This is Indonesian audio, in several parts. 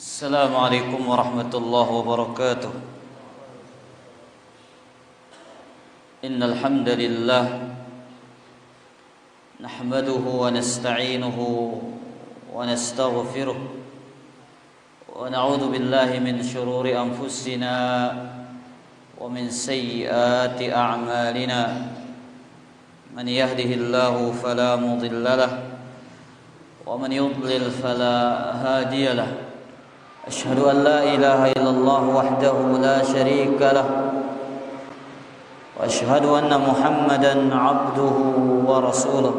السلام عليكم ورحمة الله وبركاته. إن الحمد لله نحمده ونستعينه ونستغفره ونعوذ بالله من شرور أنفسنا ومن سيئات أعمالنا. من يهده الله فلا مضل له ومن يضلل فلا هادي له. أشهد أن لا إله إلا الله وحده لا شريك له وأشهد أن محمدا عبده ورسوله.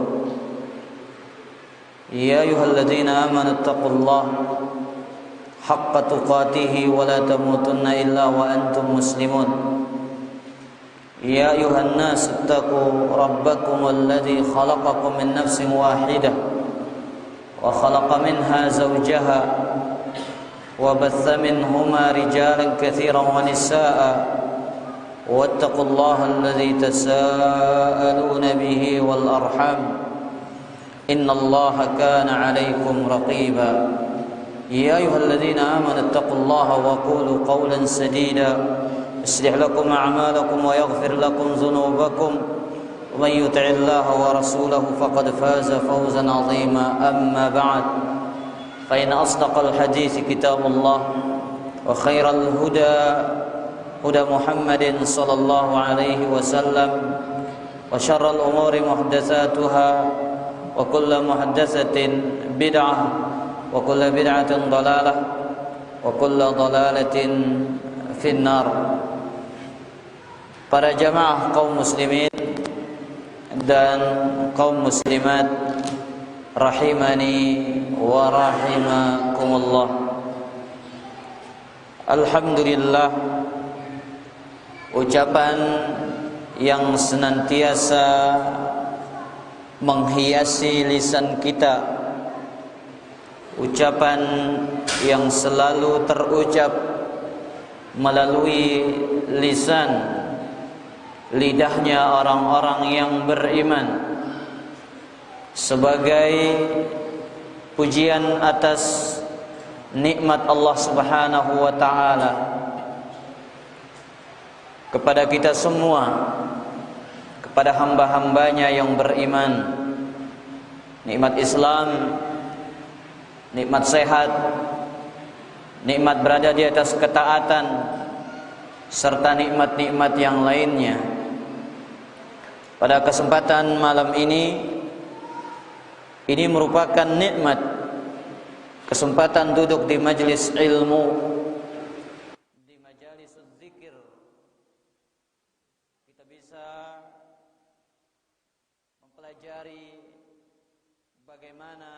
يا أيها الذين آمنوا اتقوا الله حق تقاته ولا تموتن إلا وأنتم مسلمون. يا أيها الناس اتقوا ربكم الذي خلقكم من نفس واحدة وخلق منها زوجها وبث منهما رجالا كثيرا ونساء واتقوا الله الذي تساءلون به والأرحام إن الله كان عليكم رقيبا. يا أيها الذين آمنوا اتقوا الله وقولوا قولا سديدا يصلح لكم أعمالكم ويغفر لكم ذنوبكم ومن يطع الله ورسوله فقد فاز فوزا عظيما. أما بعد فإن أصدق الحديث كتاب الله وخير الهدى هدى محمد صلى الله عليه وسلم وشر الأمور محدثاتها وكل محدثة بدعة وكل بدعة ضلالة وكل ضلالة في النار. Para jamaah kaum muslimin dan kaum muslimat rahimani wa rahimakumullah. Alhamdulillah, ucapan yang senantiasa menghiasi lisan kita, ucapan yang selalu terucap melalui lisan lidahnya orang-orang yang beriman, sebagai pujian atas nikmat Allah Subhanahu wa ta'ala kepada kita semua, kepada hamba-hambanya yang beriman. Nikmat Islam, nikmat sehat, nikmat berada di atas ketaatan, serta nikmat-nikmat yang lainnya. Pada kesempatan malam ini merupakan nikmat, kesempatan duduk di majelis ilmu, di majelis zikir. Kita bisa mempelajari bagaimana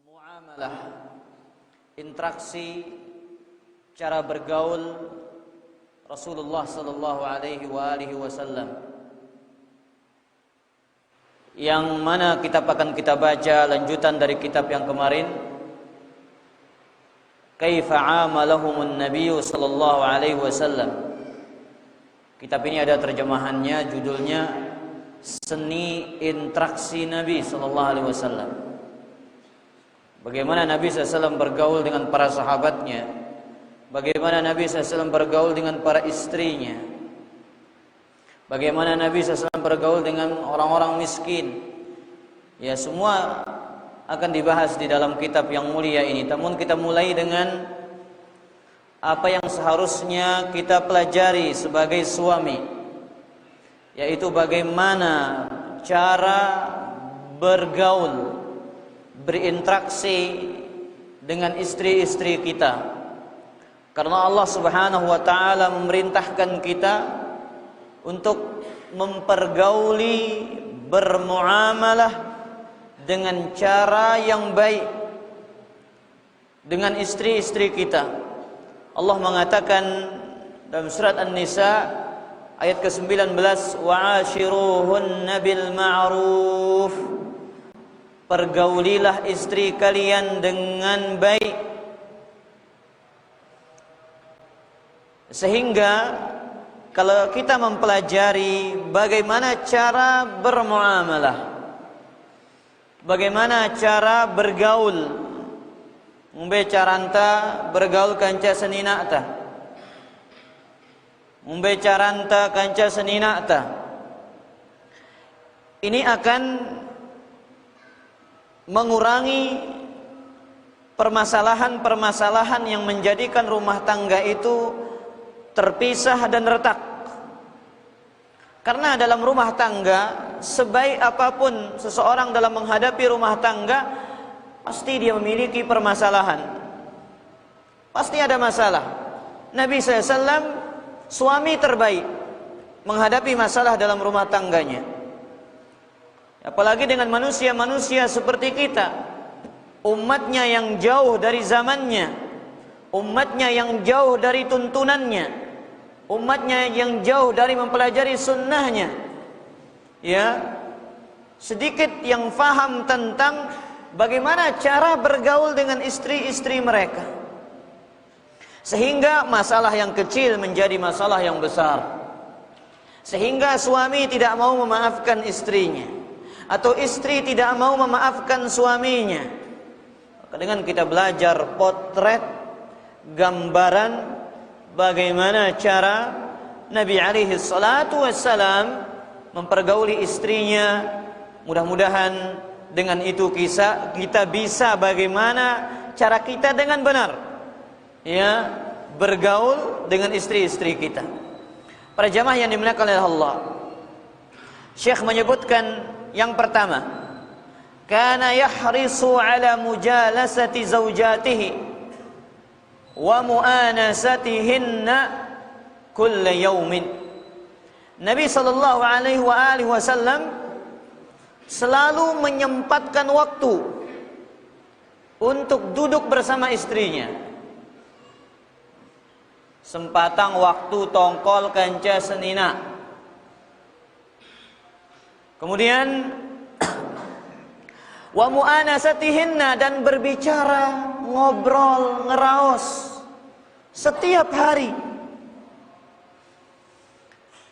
muamalah, interaksi, cara bergaul Rasulullah sallallahu alaihi wasallam, yang mana kitab akan kita baca lanjutan dari kitab yang kemarin, Kaifa amalahumun nabiyyu sallallahu alaihi wasallam. Kitab ini ada terjemahannya, judulnya Seni Interaksi Nabi sallallahu alaihi wasallam. Bagaimana Nabi SAW bergaul dengan para sahabatnya, bagaimana Nabi SAW bergaul dengan para istrinya, bagaimana Nabi SAW bergaul dengan orang-orang miskin. Ya, semua akan dibahas di dalam kitab yang mulia ini. Namun kita mulai dengan apa yang seharusnya kita pelajari sebagai suami, yaitu bagaimana cara bergaul, berinteraksi dengan istri-istri kita. Karena Allah Subhanahu wa ta'ala memerintahkan kita untuk mempergauli, bermuamalah dengan cara yang baik dengan istri-istri kita. Allah mengatakan dalam surat An-Nisa ayat ke-19, wa'ashiruhunna bil ma'ruf. Pergaulilah istri kalian dengan baik. Sehingga kalau kita mempelajari bagaimana cara bermuamalah, bagaimana cara bergaul Umbe caranta bergaul kanca senina ta. Umbe caranta kanca senina ta. Ini akan mengurangi permasalahan-permasalahan yang menjadikan rumah tangga itu terpisah dan retak. Karena dalam rumah tangga, sebaik apapun seseorang dalam menghadapi rumah tangga, pasti dia memiliki permasalahan. Pasti ada masalah. Nabi SAW suami terbaik menghadapi masalah dalam rumah tangganya. Apalagi dengan manusia-manusia seperti kita, umatnya yang jauh dari zamannya, umatnya yang jauh dari tuntunannya, umatnya yang jauh dari mempelajari sunnahnya, ya, sedikit yang faham tentang bagaimana cara bergaul dengan istri-istri mereka, sehingga masalah yang kecil menjadi masalah yang besar, sehingga suami tidak mau memaafkan istrinya, atau istri tidak mau memaafkan suaminya. Maka dengan kita belajar potret, gambaran bagaimana cara Nabi alaihi salatu wassalam mempergauli istrinya, mudah-mudahan dengan itu kita bisa bagaimana cara kita dengan benar, ya, bergaul dengan istri-istri kita. Para jamaah yang dimuliakan oleh Allah, Syekh menyebutkan yang pertama, kana yahrisu ala mujalasati zaujatihi wa mu'anasatihinna kulla yaumin. Nabi sallallahu alaihi wasallam selalu menyempatkan waktu untuk duduk bersama istrinya. Sempatang waktu tongkol kanca senina. Kemudian wa mu'anasatihinna, dan berbicara, ngobrol, ngeraos setiap hari.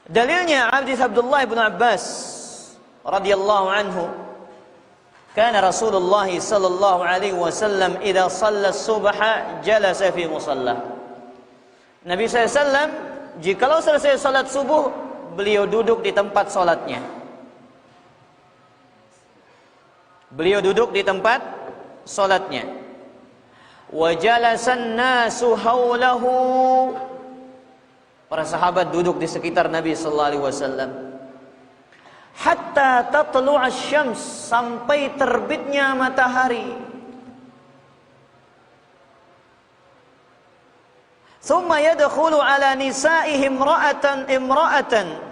Dalilnya hadis Abdullah bin Abbas radhiyallahu anhu, kana Rasulullah sallallahu alaihi wasallam idza shalla as-subha jalasa fi musalla. Nabi SAW jikalau selesai salat subuh, beliau duduk di tempat salatnya. Beliau duduk di tempat salatnya. Wa jalasan nasu haulahu. Para sahabat duduk di sekitar Nabi sallallahu alaihi wasallam. Hatta tatlu'a asy-syams, sampai terbitnya matahari. Tsumma yadkhulu ala nisa'ihim imra'atan.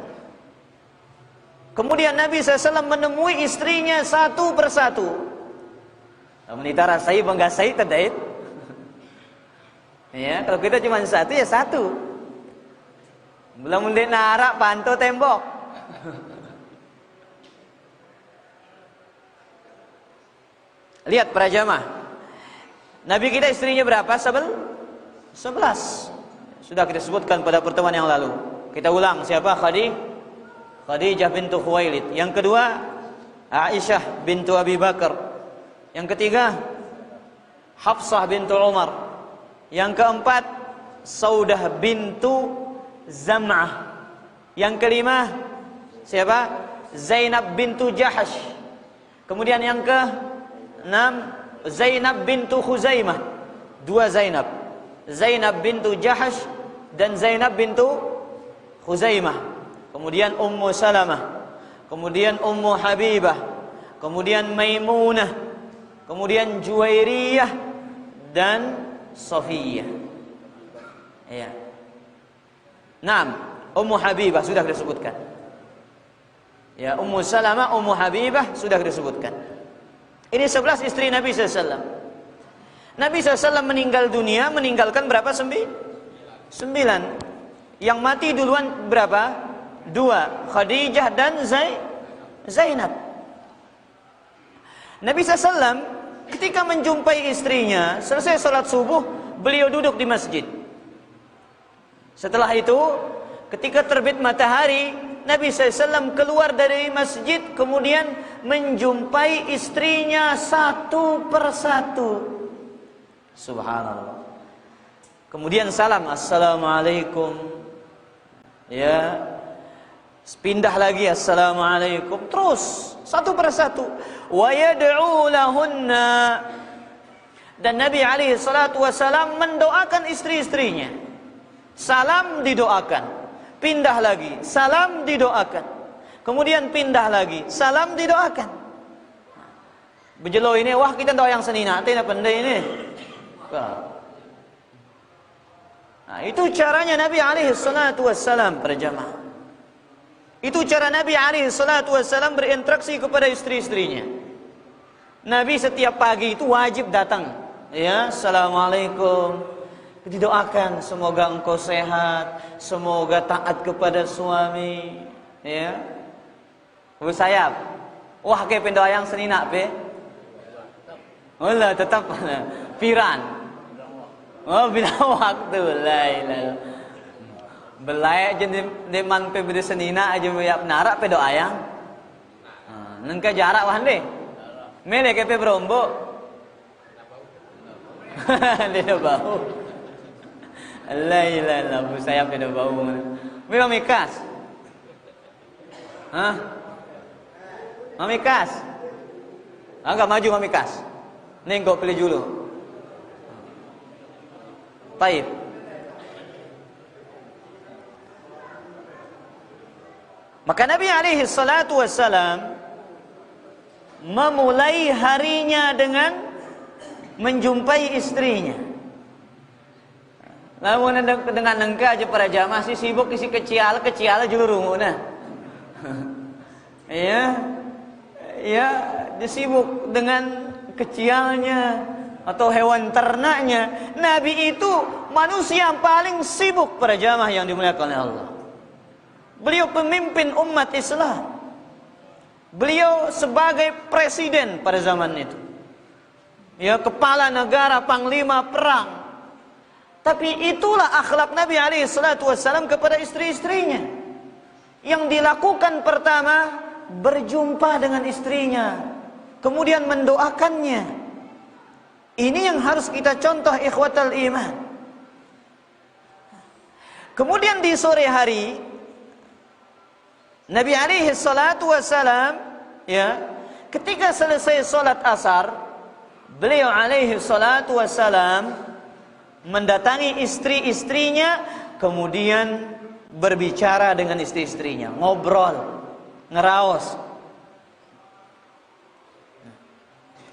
Kemudian Nabi SAW menemui istrinya satu persatu. Menitara saya bangga saya tadait. Ya, kalau kita cuma satu ya satu. Belum mendek narak panto tembok. Lihat para jamaah. Nabi kita istrinya berapa? 11. Sudah kita sebutkan pada pertemuan yang lalu. Kita ulang, siapa? Khadijah bintu Khuwailid. Yang kedua, Aisyah bintu Abi Bakar. Yang ketiga, Hafsah bintu Umar. Yang keempat, Saudah bintu Zam'ah. Yang kelima, siapa? Zainab bintu Jahash. Kemudian yang keenam, Zainab bintu Khuzaimah. Dua Zainab. Zainab bintu Jahash dan Zainab bintu Khuzaimah. Kemudian Ummu Salamah, kemudian Ummu Habibah, kemudian Maimunah, kemudian Juwairiyah dan Safiyah. Ya. Naam, Ummu Habibah sudah disebutkan. Ya, Ummu Salamah, Ummu Habibah sudah disebutkan. Ini 11 istri Nabi SAW. Nabi SAW meninggal dunia, meninggalkan berapa? 9. Yang mati duluan berapa? 2, Khadijah dan Zainab. Nabi SAW ketika menjumpai istrinya, selesai salat subuh, beliau duduk di masjid. Setelah itu, ketika terbit matahari, Nabi SAW keluar dari masjid, kemudian menjumpai istrinya satu persatu. Subhanallah. Kemudian salam, assalamualaikum. Ya. Pindah lagi, assalamualaikum. Terus satu persatu. Wa yad'u lahunna. Dan Nabi alaihi salatu wasalam mendoakan istri-istrinya. Salam didoakan. Pindah lagi, salam didoakan. Kemudian pindah lagi, salam didoakan. Bejelo ini, wah kita doa yang senina, tidak pandai ini. Nah, itu caranya Nabi alaihi salatu wassalam para jamaah. Itu cara Nabi alaihi salatu wassalam berinteraksi kepada istri-istrinya. Nabi setiap pagi itu wajib datang. Ya, assalamualaikum. Didoakan semoga engkau sehat, semoga taat kepada suami. Ya. Bu sayap. Wah kayak pendoa yang senina pe. Wallah tetap piran. Oh bila waktu lain. Belai jadi deman pe bede senina aja ya narak pe doa yang. Nengka jarak wahan deh. Mele ke pe berombo. Dia bau. Lah bu saya pe bau. Memang mikas. Hah? Mamikas. Enggak maju mamikas. Nih kau pilih dulu. Baik. Maka Nabi alaihi salatu wassalam memulai harinya dengan menjumpai istrinya. Namun dengan nengka aja para jamaah si sibuk isi kecial julurunguna. Ya, disibuk dengan kecialnya atau hewan ternaknya. Nabi itu manusia yang paling sibuk para jamaah yang dimuliakan oleh Allah. Beliau pemimpin umat Islam. Beliau sebagai presiden pada zaman itu. Ya, kepala negara, panglima perang. Tapi itulah akhlak Nabi alaihi salatu wassalam kepada istri-istrinya. Yang dilakukan pertama, berjumpa dengan istrinya, kemudian mendoakannya. Ini yang harus kita contoh ikhwatal iman. Kemudian di sore hari Nabi alaihi salatu wassalam, ya, ketika selesai salat asar, beliau alaihi salatu wassalam mendatangi istri-istrinya, kemudian berbicara dengan istri-istrinya, ngobrol, ngeraos.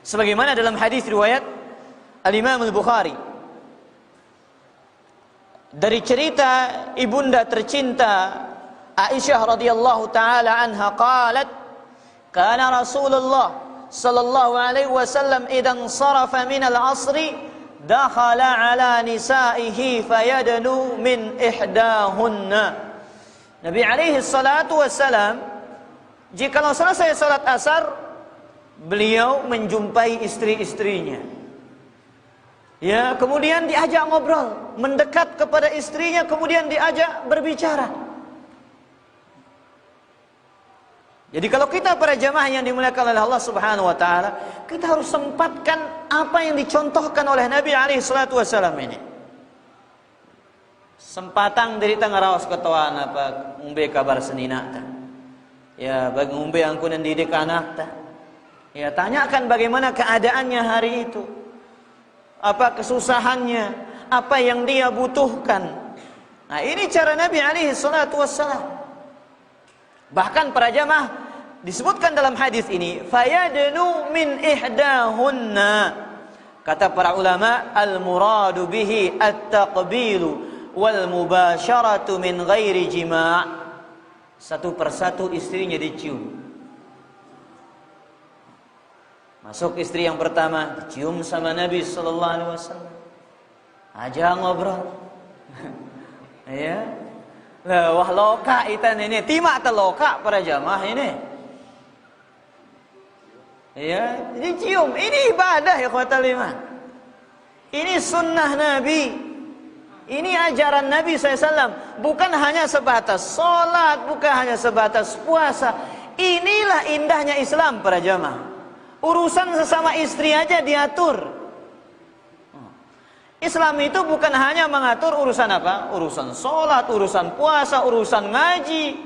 Sebagaimana dalam hadis riwayat Al-Imam Al-Bukhari dari cerita ibunda tercinta Aisyah radhiyallahu taala anha qalat kana Rasulullah sallallahu alaihi wasallam idan sarafa min al-'asri dakhala ala nisaihi fayadnu min ihdahunna. Nabi alaihi salatu wassalam jikalau selesai salat asar, beliau menjumpai istri-istrinya. Ya, kemudian diajak ngobrol, mendekat kepada istrinya, kemudian diajak berbicara. Jadi kalau kita para jamaah yang dimuliakan oleh Allah Subhanahu wa taala, kita harus sempatkan apa yang dicontohkan oleh Nabi alaihi salatu wasallam ini. Sempatang dari ngaraos ketuaan apa umbe kabar senina ta. Ya, bagi umbe angkun didik anak ta. Ya, tanyakan bagaimana keadaannya hari itu. Apa kesusahannya, apa yang dia butuhkan. Nah, ini cara Nabi alaihi salatu wassalam. Bahkan para jamaah disebutkan dalam hadis ini, fayadnu min ihdahunna. Kata para ulama, al-muradu bihi at-taqbilu wal mubasharatu min ghairi jima'. Satu persatu istrinya dicium. Masuk istri yang pertama, dicium sama Nabi sallallahu alaihi wasallam. Aja ngobrol. Ya. Lah wah loka itan ini, timak teloka para jamaah ini. Ya, dicium. Ini ibadah ya ikhwatal iman. Ini sunnah Nabi. Ini ajaran Nabi SAW. Bukan hanya sebatas sholat, bukan hanya sebatas puasa. Inilah indahnya Islam para jamaah. Urusan sesama istri aja diatur. Islam itu bukan hanya mengatur urusan apa? Urusan sholat, urusan puasa, urusan ngaji,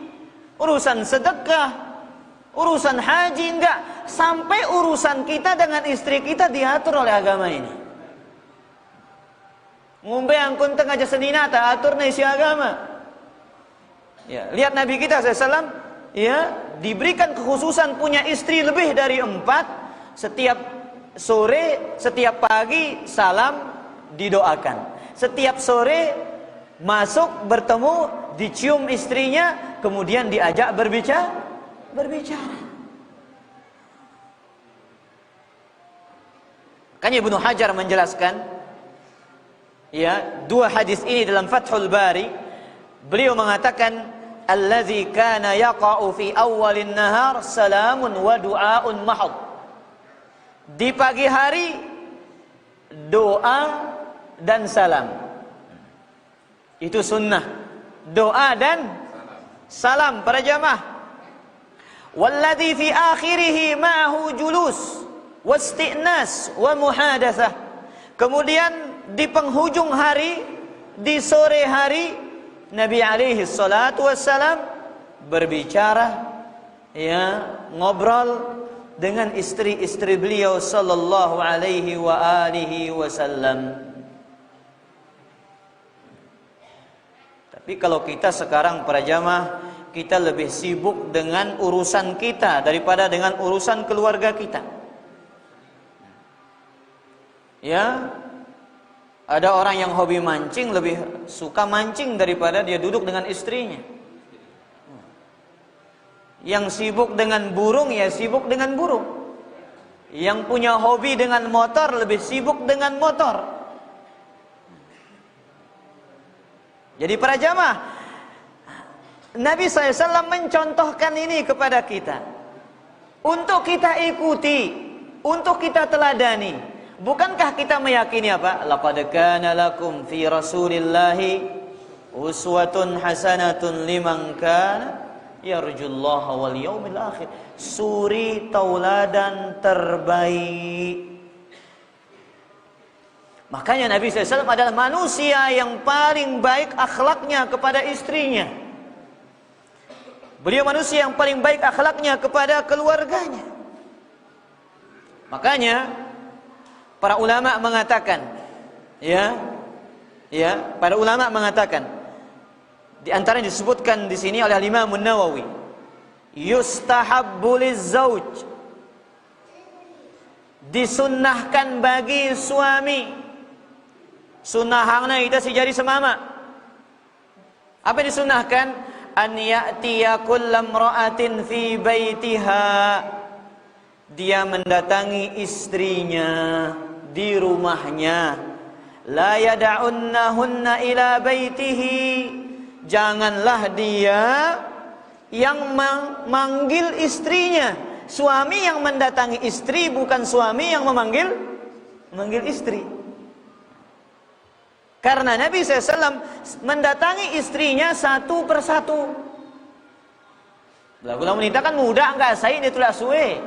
urusan sedekah, urusan haji, enggak. Sampai urusan kita dengan istri kita diatur oleh agama ini. Ngombe angkun tengah jasadina tak atur isi agama. Ya, lihat Nabi kita SAW, ya, diberikan kekhususan punya istri lebih dari 4. Setiap sore, setiap pagi salam didoakan. Setiap sore masuk bertemu, dicium istrinya, kemudian diajak berbicara. Makanya Ibnu Hajar menjelaskan, ya, 2 hadis ini dalam Fathul Bari. Beliau mengatakan, allazi kana yaqa'u fi awwalin nahar salamun wa du'aun mahad. Di pagi hari doa dan salam. Itu sunnah. Doa dan salam para jamaah. Walladzi fi akhirih ma'ahu julus wasti'nas wa muhadatsah. Kemudian di penghujung hari, di sore hari, Nabi alaihi salatu wassalam berbicara, ya, ngobrol dengan istri-istri beliau sallallahu alaihi wa alihi wasallam. Tapi kalau kita sekarang para jamaah, kita lebih sibuk dengan urusan kita daripada dengan urusan keluarga kita. Ya, ada orang yang hobi mancing, lebih suka mancing daripada dia duduk dengan istrinya. Yang sibuk dengan burung, ya sibuk dengan burung. Yang punya hobi dengan motor, lebih sibuk dengan motor. Jadi para jamaah, Nabi SAW mencontohkan ini kepada kita untuk kita ikuti, untuk kita teladani. Bukankah kita meyakini apa? Laqad kana lakum fi Rasulillahi uswatun hasanatun liman kana yarjullaha wal yaumil akhir. Suri tauladan terbaik. Makanya Nabi SAW adalah manusia yang paling baik akhlaknya kepada istrinya. Beliau manusia yang paling baik akhlaknya kepada keluarganya. Makanya para ulama mengatakan, para ulama mengatakan, di antara yang disebutkan di sini oleh Imam An-Nawawi, yustahabbu lizzauj, disunnahkan bagi suami, sunnahana itu sejari semama. Apa disunnahkan? An ya'tiya kullam ra'atin fi baitiha, dia mendatangi istrinya di rumahnya. La yada'unnahunna ila baitihi, janganlah dia yang memanggil istrinya. Suami yang mendatangi istri, bukan suami yang memanggil istri. Karena Nabi SAW mendatangi istrinya satu persatu. Lagu wanita kan muda enggak saya ditulak suwe.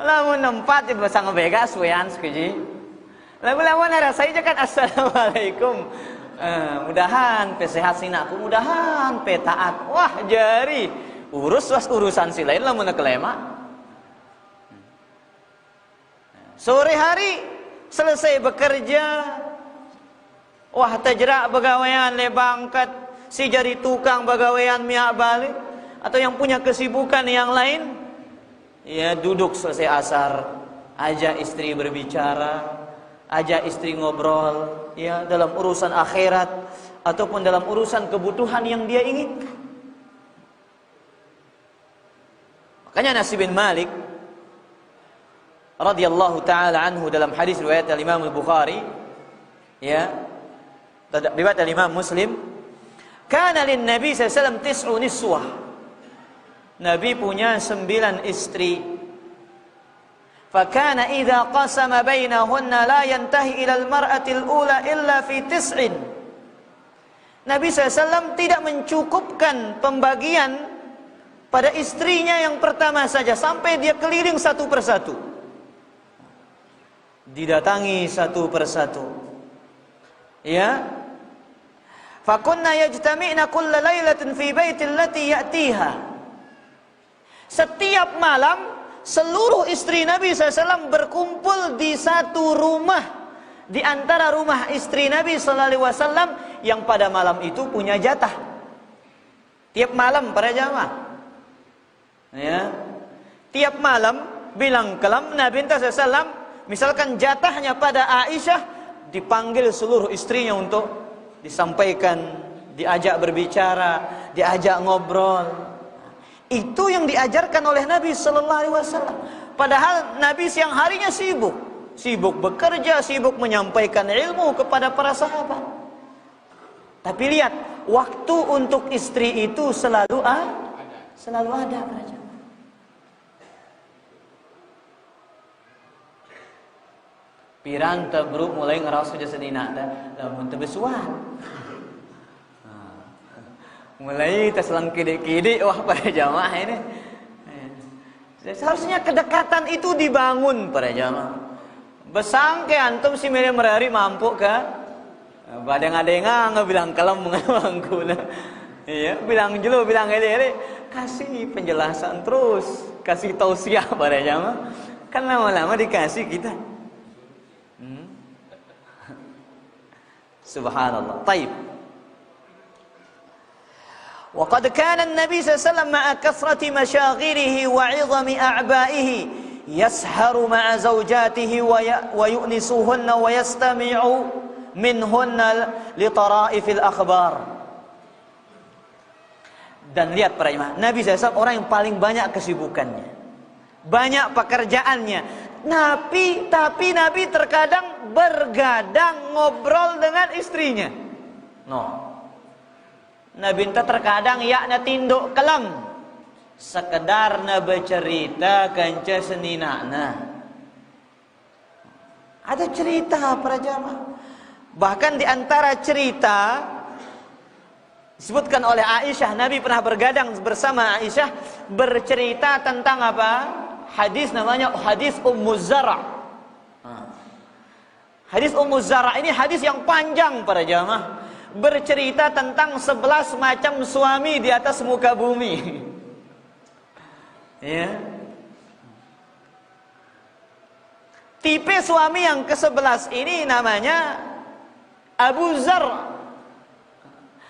Lamun nempat di basang bega suwean sekeji. Lamun rasanya kan assalamualaikum. Mudahan pe sehat sinaku, mudahan pe taat. Wah, jari urusan si lain lamun kelema. Sore hari selesai bekerja, wah tajrak begawean le bangkat, si jari tukang begawean miak balik, atau yang punya kesibukan yang lain, ya duduk selesai asar, ajak istri berbicara, ajak istri ngobrol, ya dalam urusan akhirat ataupun dalam urusan kebutuhan yang dia inginkan. Makanya Anas bin Malik radhiyallahu taala anhu dalam hadis riwayat Imam Al-Bukhari, ya, riwayat Imam Muslim, kana lin Nabi sallallahu alaihi wasallam 9 niswah. Nabi punya 9 istri. Fakana idza qasama bainahunna la yantahi ila al-mar'ati al-ula illa fi 9. Nabi SAW tidak mencukupkan pembagian pada istrinya yang pertama saja, sampai dia keliling satu persatu. didatangi satu persatu. Ya. Fakunna yajtami'na kulla lailatin fi baitil lati ya'tiha. Setiap malam seluruh istri Nabi SAW berkumpul di satu rumah di antara rumah istri Nabi SAW yang pada malam itu punya jatah. Tiap malam para jamaah. Ya. Tiap malam bilang kelam Nabi SAW, misalkan jatahnya pada Aisyah, dipanggil seluruh istrinya untuk disampaikan, diajak berbicara, diajak ngobrol. Itu yang diajarkan oleh Nabi Sallallahu Alaihi Wasallam. Padahal Nabi siang harinya sibuk bekerja, sibuk menyampaikan ilmu kepada para sahabat. Tapi lihat, waktu untuk istri itu selalu ada para jamaah. Pirang tabruk mulai ngerasa jasa dina lamun teu besuan. Mulai terselang kide-kide wah para jamaah ini. Seharusnya kedekatan itu dibangun para jamaah. Besangke antum si mere merari mampu ke badeng-adengang bilang kalem mangkuna. Iya, bilang jelo bilang ele kasih penjelasan terus, kasih tausiah para jamaah. Kan lama-lama dikasih kita. Subhanallah. Taib. وقد كان النبي صلى الله عليه وسلم مع كثرة مشاغله وعظم أعبائه يسهر مع زوجاته ويؤنسهن ويستمع منهن لطرائف الأخبار. Dan lihat para jemaah, Nabi SAW orang yang paling banyak kesibukannya, banyak pekerjaannya. Tapi Nabi terkadang bergadang ngobrol dengan istrinya. Nabi terkadang yakna tinduk kelam sekedar na bercerita kanca seninana. Ada cerita para jamaah. Bahkan di antara cerita disebutkan oleh Aisyah, Nabi pernah bergadang bersama Aisyah bercerita tentang apa? Hadis namanya hadis Ummu Zara. Hadis Ummu Zara ini hadis yang panjang para jamaah, bercerita tentang 11 macam suami di atas muka bumi. Ya. Tipe suami yang ke-11 ini namanya Abu Zar.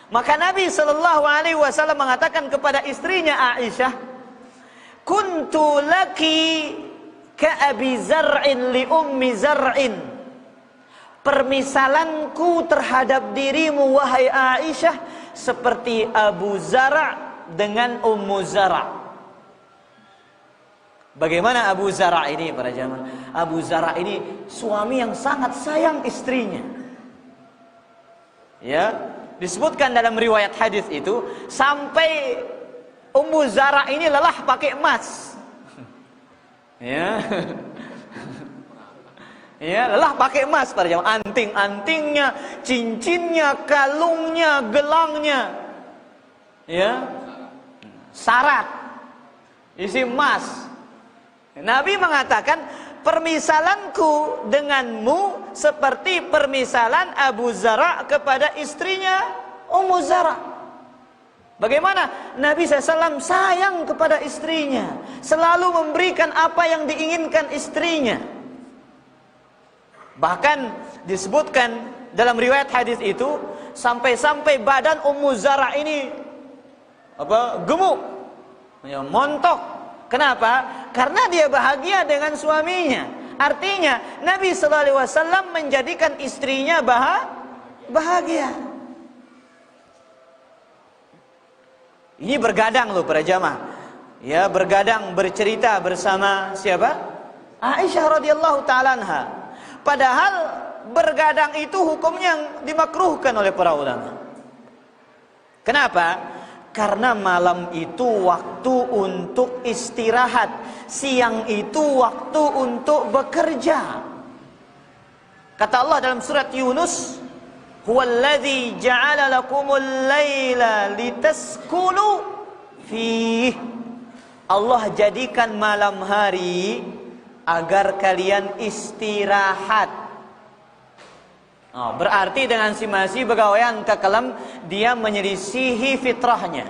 Maka Nabi Sallallahu Alaihi Wasallam mengatakan kepada istrinya Aisyah, kuntu laki ka Abi Zar'in li Ummi Zar'in. Permisalanku terhadap dirimu wahai Aisyah seperti Abu Zara' dengan Ummu Zara'. Bagaimana Abu Zara' ini para jamaah? Abu Zara' ini suami yang sangat sayang istrinya. Ya, disebutkan dalam riwayat hadis itu sampai Ummu Zara' ini lelah pakai emas. Ya. Ya, lelah pakai emas para jamaah, anting-antingnya, cincinnya, kalungnya, gelangnya. Ya. Syarat isi emas. Nabi mengatakan, permisalanku denganmu seperti permisalan Abu Zara' kepada istrinya Ummu Zara'. Bagaimana? Nabi SAW sayang kepada istrinya, selalu memberikan apa yang diinginkan istrinya. Bahkan disebutkan dalam riwayat hadis itu, sampai-sampai badan Ummu Zara' ini gemuk, montok. Kenapa? Karena dia bahagia dengan suaminya. Artinya Nabi SAW menjadikan istrinya bahagia. Ini bergadang loh para jamaah. Ya, bergadang bercerita bersama siapa? Aisyah radhiyallahu taala anha. Padahal bergadang itu hukumnya yang dimakruhkan oleh para ulama. Kenapa? Karena malam itu waktu untuk istirahat, siang itu waktu untuk bekerja. Kata Allah dalam surat Yunus, huwallazi ja'ala lakumul laila litaskunu fih. Allah jadikan malam hari agar kalian istirahat. Oh, berarti dengan si masih begawean ke kelam, dia menyelisihi fitrahnya.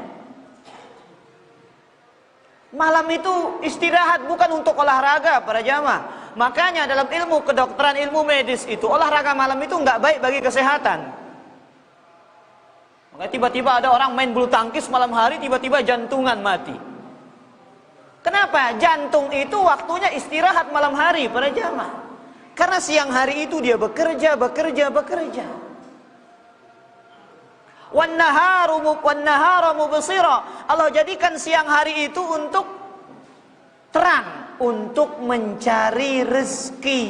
Malam itu istirahat, bukan untuk olahraga para jamaah. Makanya dalam ilmu kedokteran, ilmu medis itu, olahraga malam itu nggak baik bagi kesehatan. Maka tiba-tiba ada orang main bulu tangkis malam hari, tiba-tiba jantungan mati. Kenapa? Jantung itu waktunya istirahat malam hari para jamaah. Karena siang hari itu dia bekerja. Wan naharu mubsira. Allah jadikan siang hari itu untuk terang, untuk mencari rezeki.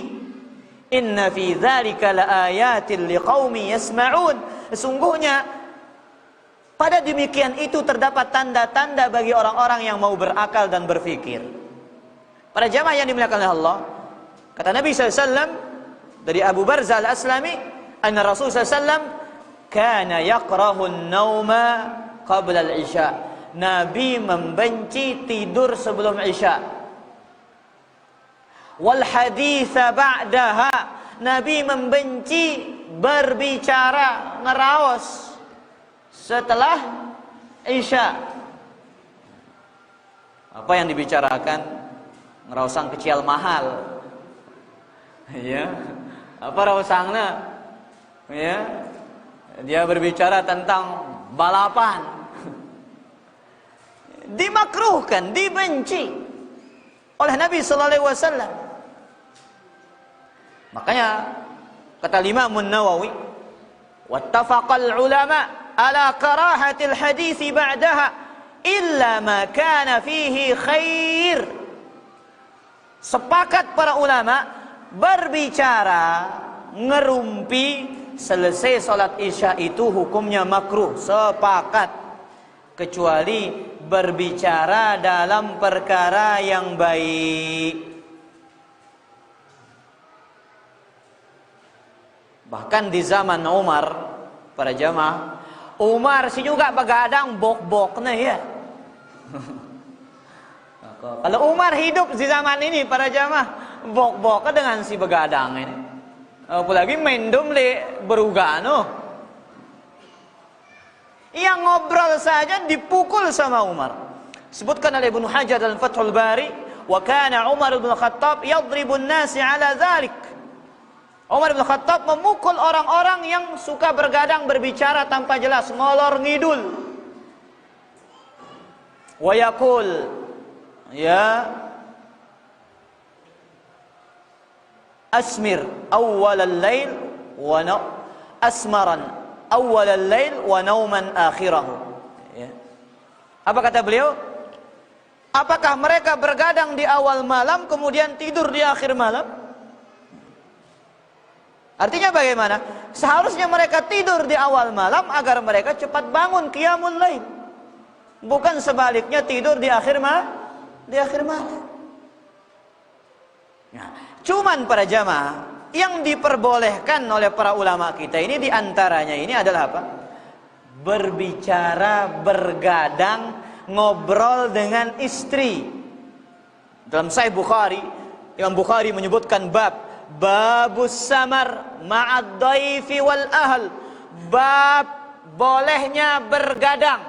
Inna fi dzalika laayatin liqaumin yasma'un. Sesungguhnya pada demikian itu terdapat tanda-tanda bagi orang-orang yang mau berakal dan berfikir. Para jamaah yang dimuliakan oleh Allah, kata Nabi SAW dari Abu Barzah al-Aslami, anna Rasul SAW kana yakrahu an-nauma qabla al-isya. Nabi membenci tidur sebelum isya. Wal haditsa ba'daha. Nabi membenci berbicara, ngeraos setelah isya. Apa yang dibicarakan? Ngeraosan kecil mahal. Ya. Apa raosangna? Ya. Dia berbicara tentang balapan. Dimakruhkan, dibenci oleh Nabi sallallahu alaihi wasallam. Makanya kata Imam An-Nawawi, wattafaqal ulama ala karahatil hadits ba'daha illa ma kana fihi khair. Sepakat para ulama berbicara ngerumpi selesai salat isya itu hukumnya makruh, sepakat, kecuali berbicara dalam perkara yang baik. Bahkan di zaman Umar, para jamaah, Umar sih juga begadang bok-boknya ya. Kalau Umar hidup di zaman ini para jamaah, bok-boknya dengan si begadang ini. Apalagi main domle berugano. Yang ngobrol saja dipukul sama Umar. Sebutkan oleh Ibnu Hajar dalam Fathul Bari, wa kana Umar bin Khattab yadribu an-nasi ala dzalik. Umar bin Khattab memukul orang-orang yang suka bergadang berbicara tanpa jelas, ngolor ngidul. Wa yaqul, ya asmir awwal al-lail wa asmaran awwal al-lail wa nauman akhirahu. Ya. Apa kata beliau? Apakah mereka bergadang di awal malam kemudian tidur di akhir malam? Artinya bagaimana? Seharusnya mereka tidur di awal malam agar mereka cepat bangun qiyamul lail. Bukan sebaliknya tidur di akhir malam. Nah, cuman para jamaah yang diperbolehkan oleh para ulama kita ini diantaranya ini adalah apa? Berbicara, bergadang, ngobrol dengan istri. Dalam Sahih Bukhari, Imam Bukhari menyebutkan babus samar ma'ad dhaifi wal ahl. Bab bolehnya bergadang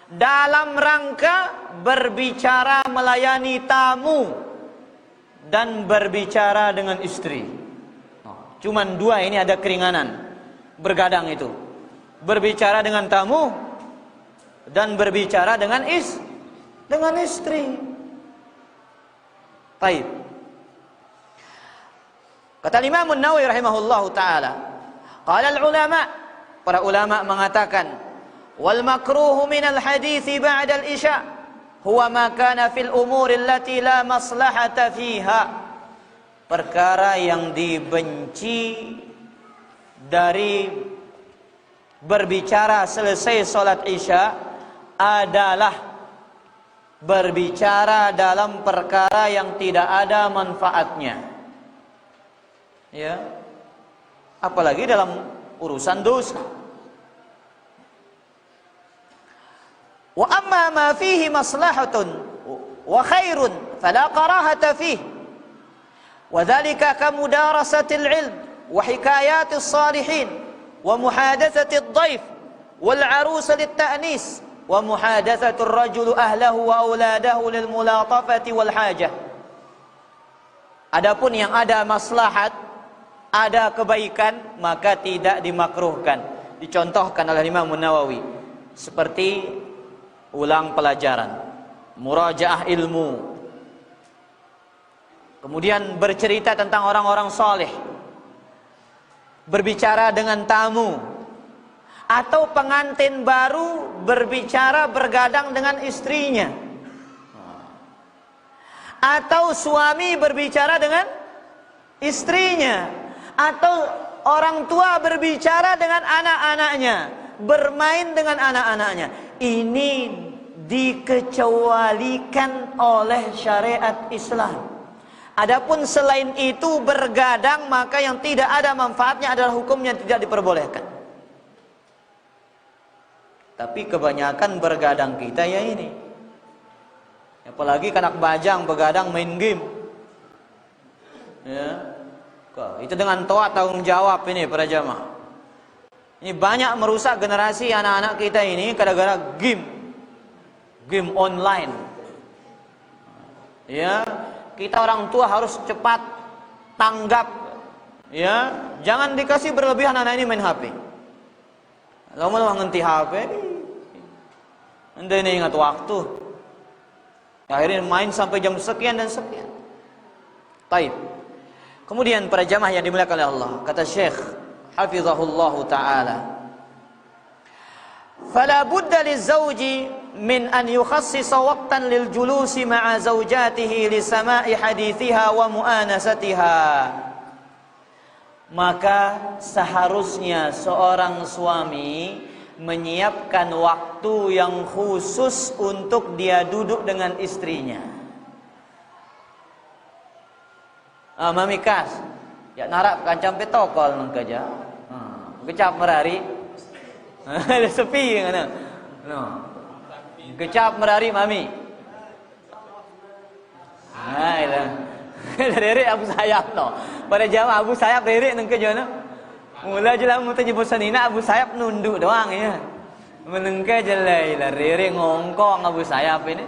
dalam rangka berbicara melayani tamu dan berbicara dengan istri. Cuman dua ini ada keringanan bergadang itu. Berbicara dengan tamu dan berbicara dengan istri. Baik. Kata Imam An-Nawawi rahimahullahu taala, qala al-ulama, para ulama mengatakan, wal makruhu min al-hadits ba'da al-isya huwa ma kana fil umuri allati la maslahata fiha. Perkara yang dibenci dari berbicara selesai salat isya adalah berbicara dalam perkara yang tidak ada manfaatnya. Ya. Apalagi dalam urusan dosa. Wa amma ma fihi maslahatun, wa khairun fala karahata fih. Wa dzalika kamudarasatil ilm wa hikayatis salihin wa muhadatsatil dhaif wal arusa lit ta'nis wa muhadatsatur rajul ahlahu wa auladahu lil mulatafati wal hajah. Adapun yang ada maslahat, ada kebaikan, maka tidak dimakruhkan. Dicontohkan oleh Imam Nawawi seperti ulang pelajaran, murajaah ilmu, kemudian bercerita tentang orang-orang saleh, berbicara dengan tamu, atau pengantin baru berbicara bergadang dengan istrinya, atau suami berbicara dengan istrinya, atau orang tua berbicara dengan anak-anaknya, bermain dengan anak-anaknya. Ini dikecualikan oleh syariat Islam. Adapun selain itu bergadang, maka yang tidak ada manfaatnya adalah hukumnya tidak diperbolehkan. Tapi kebanyakan bergadang kita ya ini. Apalagi anak bajang begadang main game. Ya. Itu dengan toat tanggung jawab ini para jamaah. Ini banyak merusak generasi anak-anak kita ini gara-gara game online. Ya, kita orang tua harus cepat tanggap. Ya, jangan dikasih berlebihan anak ini main HP. Lama-lama ngenti HP. Anda ini ingat waktu. Akhirnya main sampai jam sekian dan sekian. Baik. Kemudian para jamaah yang dimuliakan oleh Allah, kata Syekh hafizahullahu taala, fala budda lizawji min an yukhassisa waqtan lil julusi ma'a zawjatihi li sama'i hadithiha wa mu'anasatiha. Maka seharusnya seorang suami menyiapkan waktu yang khusus untuk dia duduk dengan istrinya. Mami kas, ya narap kancam petokol nang kerja. Kecap merari. Ada sepi ngana. No. Kecap merari mami. Ilah. Rere Abu Sayap no. Pada jamaah Abu Sayap rere nang kerja no. Mula je lah muta nyebut sanina Abu Sayap nunduk doang ya. Menengke je lah rere ngongkong Abu Sayap ini.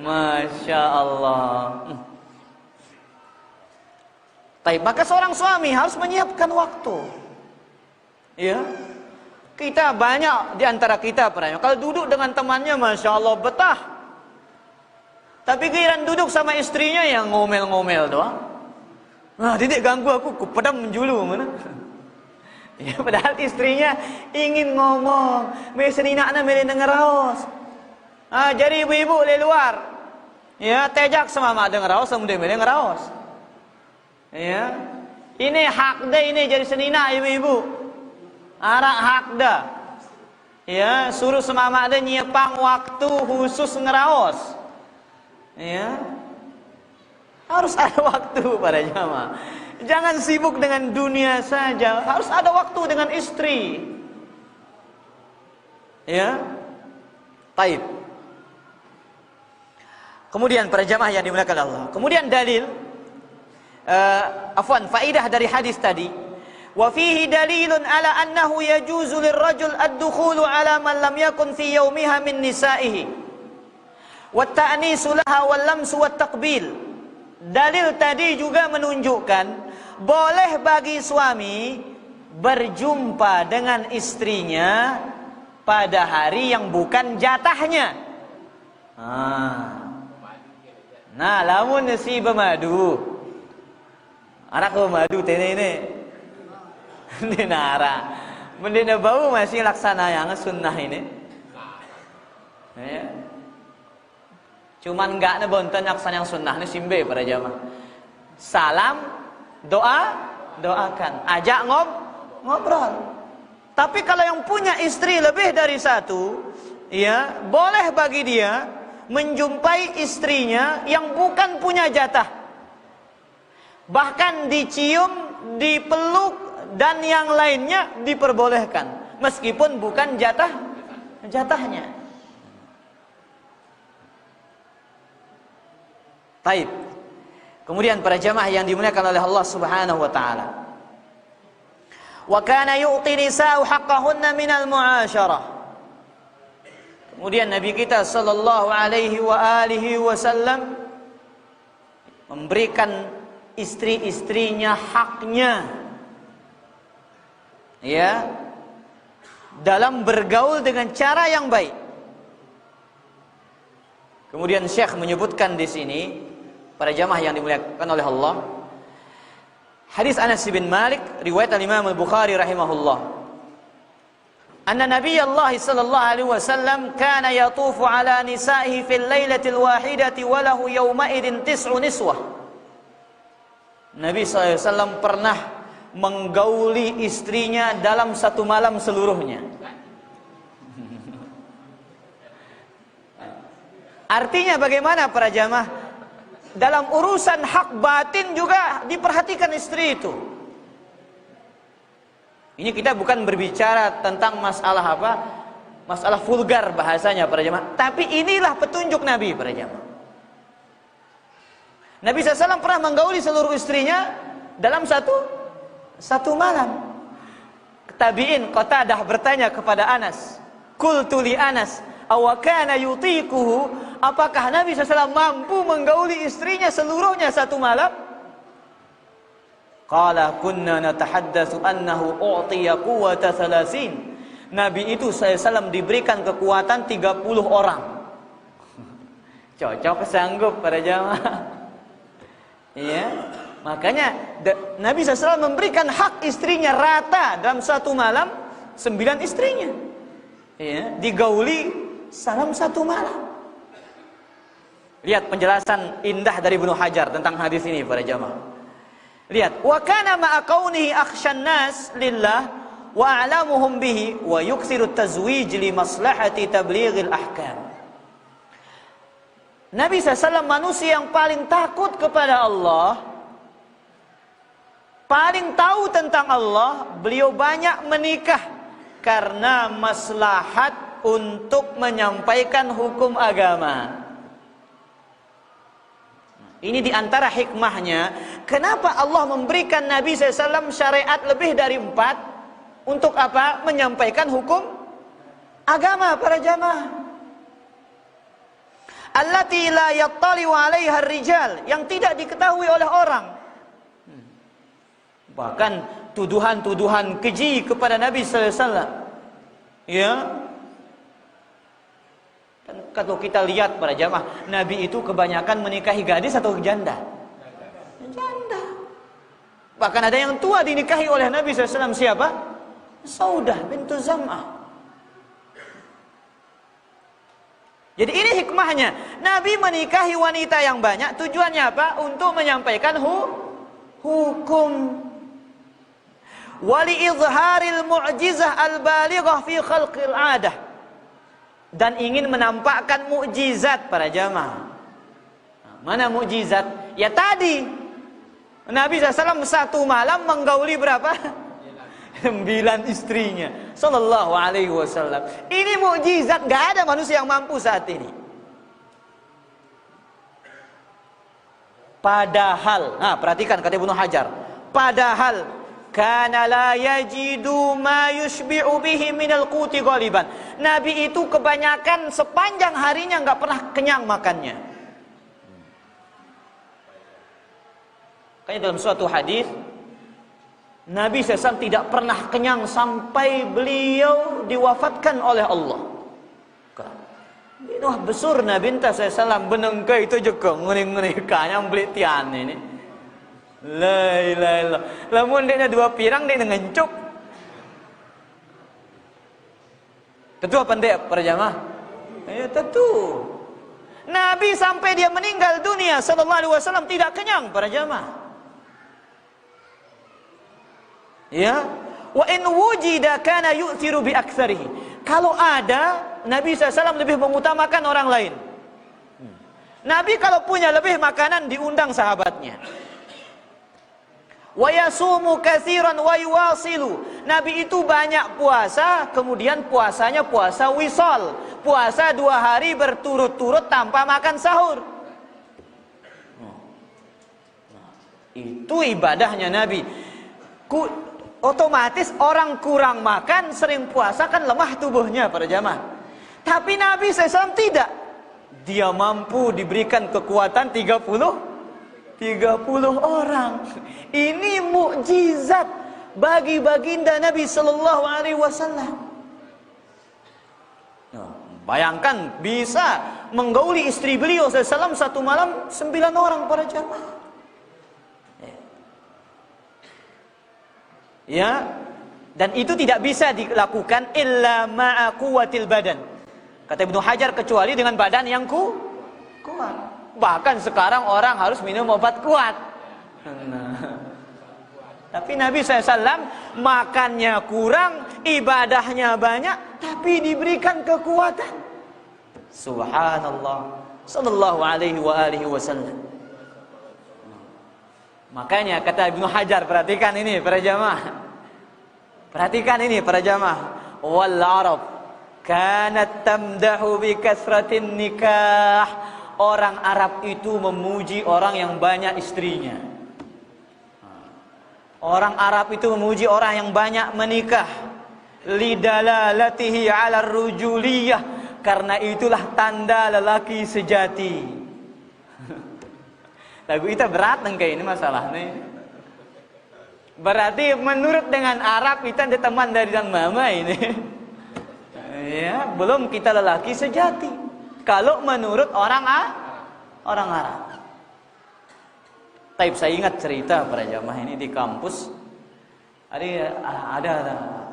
Masya Allah. Baik, maka seorang suami harus menyiapkan waktu. Ya, kita banyak di antara kita kalau duduk dengan temannya, masya Allah betah. Tapi giliran duduk sama istrinya yang ngomel-ngomel doang. Nah, tidak ganggu aku pedam menjulu mana. Ya, padahal istrinya ingin ngomong, mesenina ana mele ngeraos. Jadi ibu-ibu di luar, ya tejak sama mak ngeraos, sama dia mele ngeraos. Ya, ini hakda ini jadi senina ibu-ibu. Arak hakda. Ya, suruh semama ada nyepang waktu khusus ngeraos. Ya, harus ada waktu para jamaah. Jangan sibuk dengan dunia saja. Harus ada waktu dengan istri. Ya, taib. Kemudian para jamaah yang dimuliakan Allah. Kemudian dalil. Faidah dari hadis tadi, wa fihi dalilun ala annahu yajuzu lirrajul ad-dukhulu ala man lam yakun fi yawmiha min nisaihi wa ta'nisu laha wal lamsu wat taqbil. Dalil tadi juga menunjukkan boleh bagi suami berjumpa dengan istrinya pada hari yang bukan jatahnya. Nah, lamun si bermadu anak madu tene ini, ini nara, mendina bau masih laksana yang sunnah ini. Ya. Cuman enggak na bonten laksana yang sunnah ini simbe para jamaah. Salam, doakan, ajak ngobrol. Tapi kalau yang punya istri lebih dari satu, ya boleh bagi dia menjumpai istrinya yang bukan punya jatah. Bahkan dicium, dipeluk, dan yang lainnya diperbolehkan. Meskipun bukan jatahnya. Taib. Kemudian para jamaah yang dimuliakan oleh Allah Subhanahu wa taala. Wa kana yu'ti nisa'u haqqahunna minal mu'asyarah. Kemudian Nabi kita sallallahu alaihi wa alihi wasallam memberikan istri-istrinya haknya, ya, dalam bergaul dengan cara yang baik. Kemudian Syekh menyebutkan di sini, para jamaah yang dimuliakan oleh Allah, hadis Anas bin Malik riwayat Imam Al-Bukhari rahimahullah, anna Nabiyullah sallallahu alaihi wasallam kana yatufu ala nisa'ihi fil lailatil wahidati wa lahu yawma idin 9 niswah. Nabi sallallahu alaihi wasallam pernah menggauli istrinya dalam satu malam seluruhnya. Artinya bagaimana para jamaah? Dalam urusan hak batin juga diperhatikan istri itu. Ini kita bukan berbicara tentang masalah apa? Masalah vulgar bahasanya para jamaah. Tapi inilah petunjuk Nabi para jamaah. Nabi SAW pernah menggauli seluruh istrinya dalam satu malam. Tabi'in Qatadah bertanya kepada Anas, qultu li Anas, aw kana yutiquhu, apakah Nabi SAW mampu menggauli istrinya seluruhnya satu malam? Qala kunna natahaddatsu annahu u'tiya quwwata 30. Nabi itu SAW diberikan kekuatan 30 orang. Cocok sanggup para jamaah. Iya, makanya Nabi SAW memberikan hak istrinya rata dalam satu malam 9 istrinya. Iya, digauli dalam satu malam. Lihat penjelasan indah dari Ibnu Hajar tentang hadis ini para jamaah. Lihat, wa kana ma'a kaunihi akhshan nas lillah wa a'lamuhum bihi wa yuksiru tazwij li maslahati tablighil ahkam. Nabi SAW manusia yang paling takut kepada Allah, paling tahu tentang Allah. Beliau banyak menikah karena maslahat untuk menyampaikan hukum agama. Ini diantara hikmahnya, kenapa Allah memberikan Nabi SAW syariat lebih dari 4. Untuk apa? Menyampaikan hukum agama para jamaah. Allati la yattali'u 'alaiha ar-rijal, yang tidak diketahui oleh orang. Bahkan tuduhan-tuduhan keji kepada Nabi sallallahu alaihi wasallam. Ya. Dan kalau kita lihat para jamaah, Nabi itu kebanyakan menikahi gadis atau janda? Janda. Bahkan ada yang tua dinikahi oleh Nabi sallallahu alaihi wasallam, siapa? Saudah bintu Zam'ah. Jadi ini hikmahnya. Nabi menikahi wanita yang banyak. Tujuannya apa? Untuk menyampaikan hukum. Wali izharil mu'jizah al-balighah fi khalqil adah. Dan ingin menampakkan mukjizat para jamaah. Mana mukjizat? Ya tadi Nabi SAW satu malam menggauli berapa? 9 istrinya sallallahu alaihi wasallam. Ini mukjizat, gak ada manusia yang mampu saat ini. Padahal, perhatikan kata Ibnu Hajar, padahal kana la yajidu ma yushbi'u bihi minal quti ghaliban. Nabi itu kebanyakan sepanjang harinya gak pernah kenyang makannya. Kayaknya dalam suatu hadis Nabi SAW tidak pernah kenyang sampai beliau diwafatkan oleh Allah. Wah besar Nabi SAW benengkai itu juga ngeni-ngeni kanyang beli tian ini. La ilaha illallah. Lamun dia 2 pirang dia ngencuk. Tentu apa ndek para jamaah? Ya tentu. Nabi sampai dia meninggal dunia sallallahu alaihi wasallam tidak kenyang para jamaah. Ya, wa in wujida kana yu'thiru bi aktsarihi. Kalau ada, Nabi SAW lebih mengutamakan orang lain. Nabi kalau punya lebih makanan diundang sahabatnya. Wa yasumu katsiran wa yuwasilu. Nabi itu banyak puasa, kemudian puasanya puasa wisal. Puasa 2 hari berturut-turut tanpa makan sahur. Itu ibadahnya Nabi. Otomatis orang kurang makan, sering puasa kan lemah tubuhnya para jamaah. Tapi Nabi SAW tidak. Dia mampu diberikan kekuatan 30 orang. Ini mukjizat bagi baginda Nabi sallallahu alaihi wasallam. Bayangkan bisa menggauli istri beliau SAW satu malam 9 orang para jamaah. Ya, dan itu tidak bisa dilakukan illa ma'a quwwatil badan. Kata Ibnu Hajar, kecuali dengan badan yang kuat. Bahkan sekarang orang harus minum obat kuat. Tapi Nabi SAW makannya kurang, ibadahnya banyak, tapi diberikan kekuatan. Subhanallah, sallallahu alaihi wasallam. Makanya kata Ibnu Hajar, perhatikan ini para jamaah. Perhatikan ini para jamaah. Wal Arab kanat tamdahu bi kasratin nikah. Orang Arab itu memuji orang yang banyak istrinya. Orang Arab itu memuji orang yang banyak menikah. Lidalalatihi 'ala rujuliyah, karena itulah tanda lelaki sejati. Lagu itu berat kayak ini masalah nih. Berarti menurut dengan Arab kita ada teman dari dan mama ini. Ya, belum kita lelaki sejati. Kalau menurut orang Arab. Taib, saya ingat cerita para jamaah ini di kampus. Ada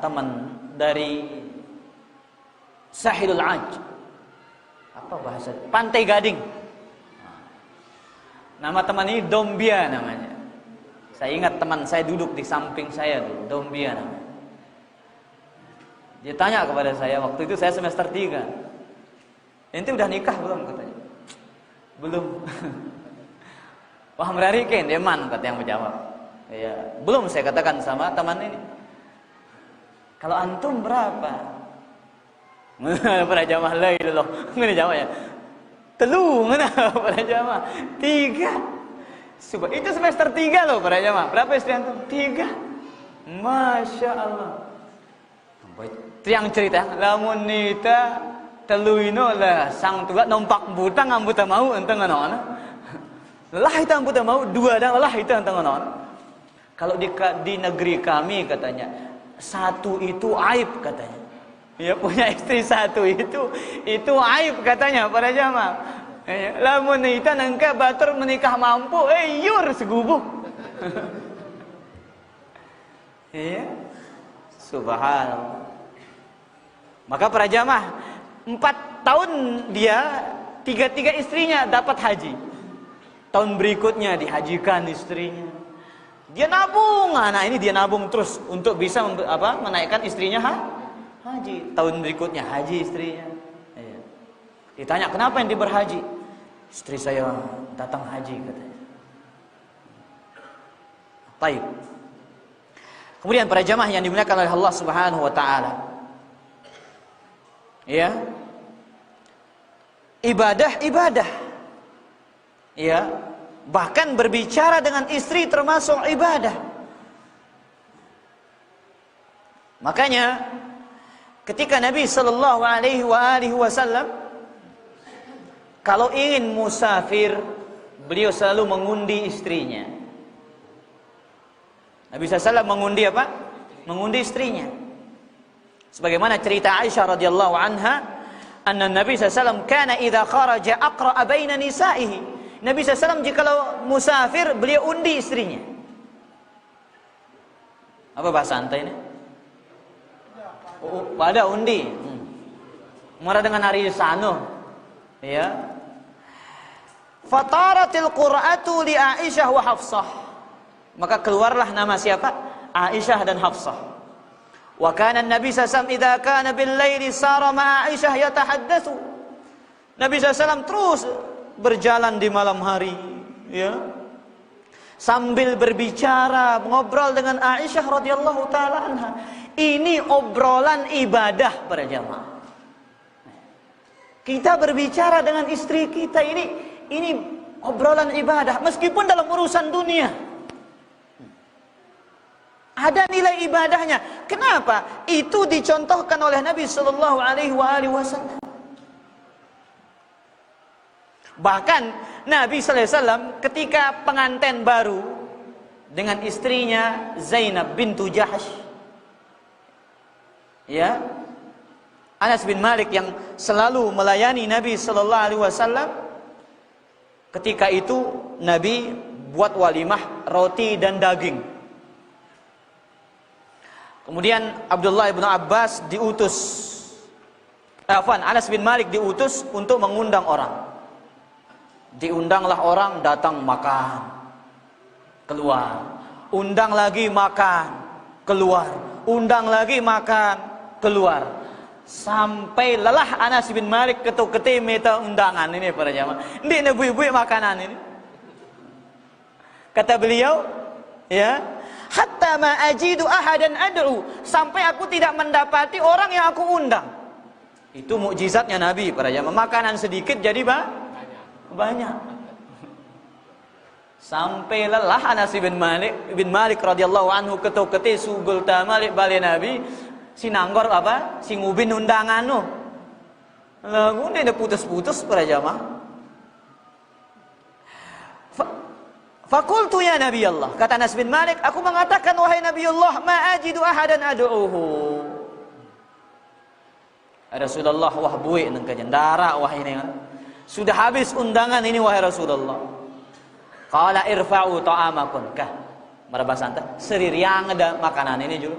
teman dari Sahilul Aj. Apa bahasa? Pantai Gading. Nama teman ini Dombia namanya. Saya ingat teman saya duduk di samping saya dulu, Dombia namanya. Dia tanya kepada saya, waktu itu saya semester 3. Ente udah nikah belum katanya? Belum. Wah merarikin, eman kata yang menjawab. Ya, belum, saya katakan sama teman ini. Kalau antum berapa? Para jamaah la ilallah. Ngene jawabnya. Telu mana para jamaah? 3. Itu semester 3 loh para jamaah. Berapa istri antum? 3. Masya Allah. Tiang cerita, lamun nita telu ino lah sang tuga nompak butang ambuta mau enteng ana. Lelah itu ambuta mau 2 dah lelah itu enteng ana. Kalau di negeri kami katanya 1 itu aib katanya. Ya punya istri 1 itu aib katanya para jamaah. Lamun nita nangka batur menikah mampu, yur segubuk. Iya. Subhanallah. Maka para jamaah 4 tahun dia 3 istrinya dapat haji. Tahun berikutnya dihajikan istrinya. Dia nabung, nah ini dia nabung terus untuk bisa menaikkan istrinya haji. Tahun berikutnya haji istrinya. Ditanya kenapa yang berhaji? Istri saya datang haji katanya. Baik. Kemudian para jamaah yang dimuliakan oleh Allah Subhanahu wa taala. Ya. Ibadah. Ya. Bahkan berbicara dengan istri termasuk ibadah. Makanya ketika Nabi sallallahu alaihi wasallam kalau ingin musafir, beliau selalu mengundi istrinya. Nabi SAW mengundi apa? Mengundi istrinya. Sebagaimana cerita Aisyah radhiyallahu anha, anna Nabi SAW kana idza kharaja aqra'a baina nisa'ihi. Nabi SAW jikalau musafir, beliau undi istrinya. Apa bahasa anta ini? Pada undi. Mara dengan hari sano. Ya. Fataratil qur'atu li Aisyah wa Hafsah. Maka keluarlah nama siapa? Aisyah dan Hafsah. Wa kana Nabi sallallahu idza kana bil laili sara ma Aisyah yatahaddatsu. Nabi sallallahu terus berjalan di malam hari, ya. Sambil berbicara, ngobrol dengan Aisyah radhiyallahu taala anha. Ini obrolan ibadah para jamaah. Kita berbicara dengan istri kita ini obrolan ibadah meskipun dalam urusan dunia. Ada nilai ibadahnya. Kenapa? Itu dicontohkan oleh Nabi Sallallahu Alaihi Wasallam. Bahkan Nabi Sallallahu Alaihi Wasallam ketika pengantin baru dengan istrinya Zainab bintu Jahsh, ya, Anas bin Malik yang selalu melayani Nabi Sallallahu Alaihi Wasallam, ketika itu Nabi buat walimah roti dan daging. Kemudian Abdullah ibn Abbas diutus, Anas bin Malik diutus untuk mengundang orang. Diundanglah orang, datang makan, keluar. Undang lagi makan, keluar. Undang lagi makan, keluar. Sampai lelah Anas bin Malik ketuk-ketik minta undangan ini para jamaah. Ini ibu-ibu makanan ini. Kata beliau, ya, hatta ma ajidu ahadan ad'u, sampai aku tidak mendapati orang yang aku undang. Itu mukjizatnya Nabi para jamaah. Makanan sedikit jadi banyak. Sampai lelah Anas bin Malik radhiyallahu anhu ketuk-ketik sugul ta Malik balik Nabi, sinanggor apa? Sing ubin undangan no. Lagu dia putus-putus para jamaah. Fakultu ya Nabi Allah, kata Anas bin Malik, aku mengatakan wahai Nabi Allah, ma ajidu ahadan ad'uhu. Rasulullah wah buik nang kajendara wah ini. Sudah habis undangan ini wahai Rasulullah. Qala irfa'u ta'amakum kah. Marabas anta seririang ada makanan ini juga.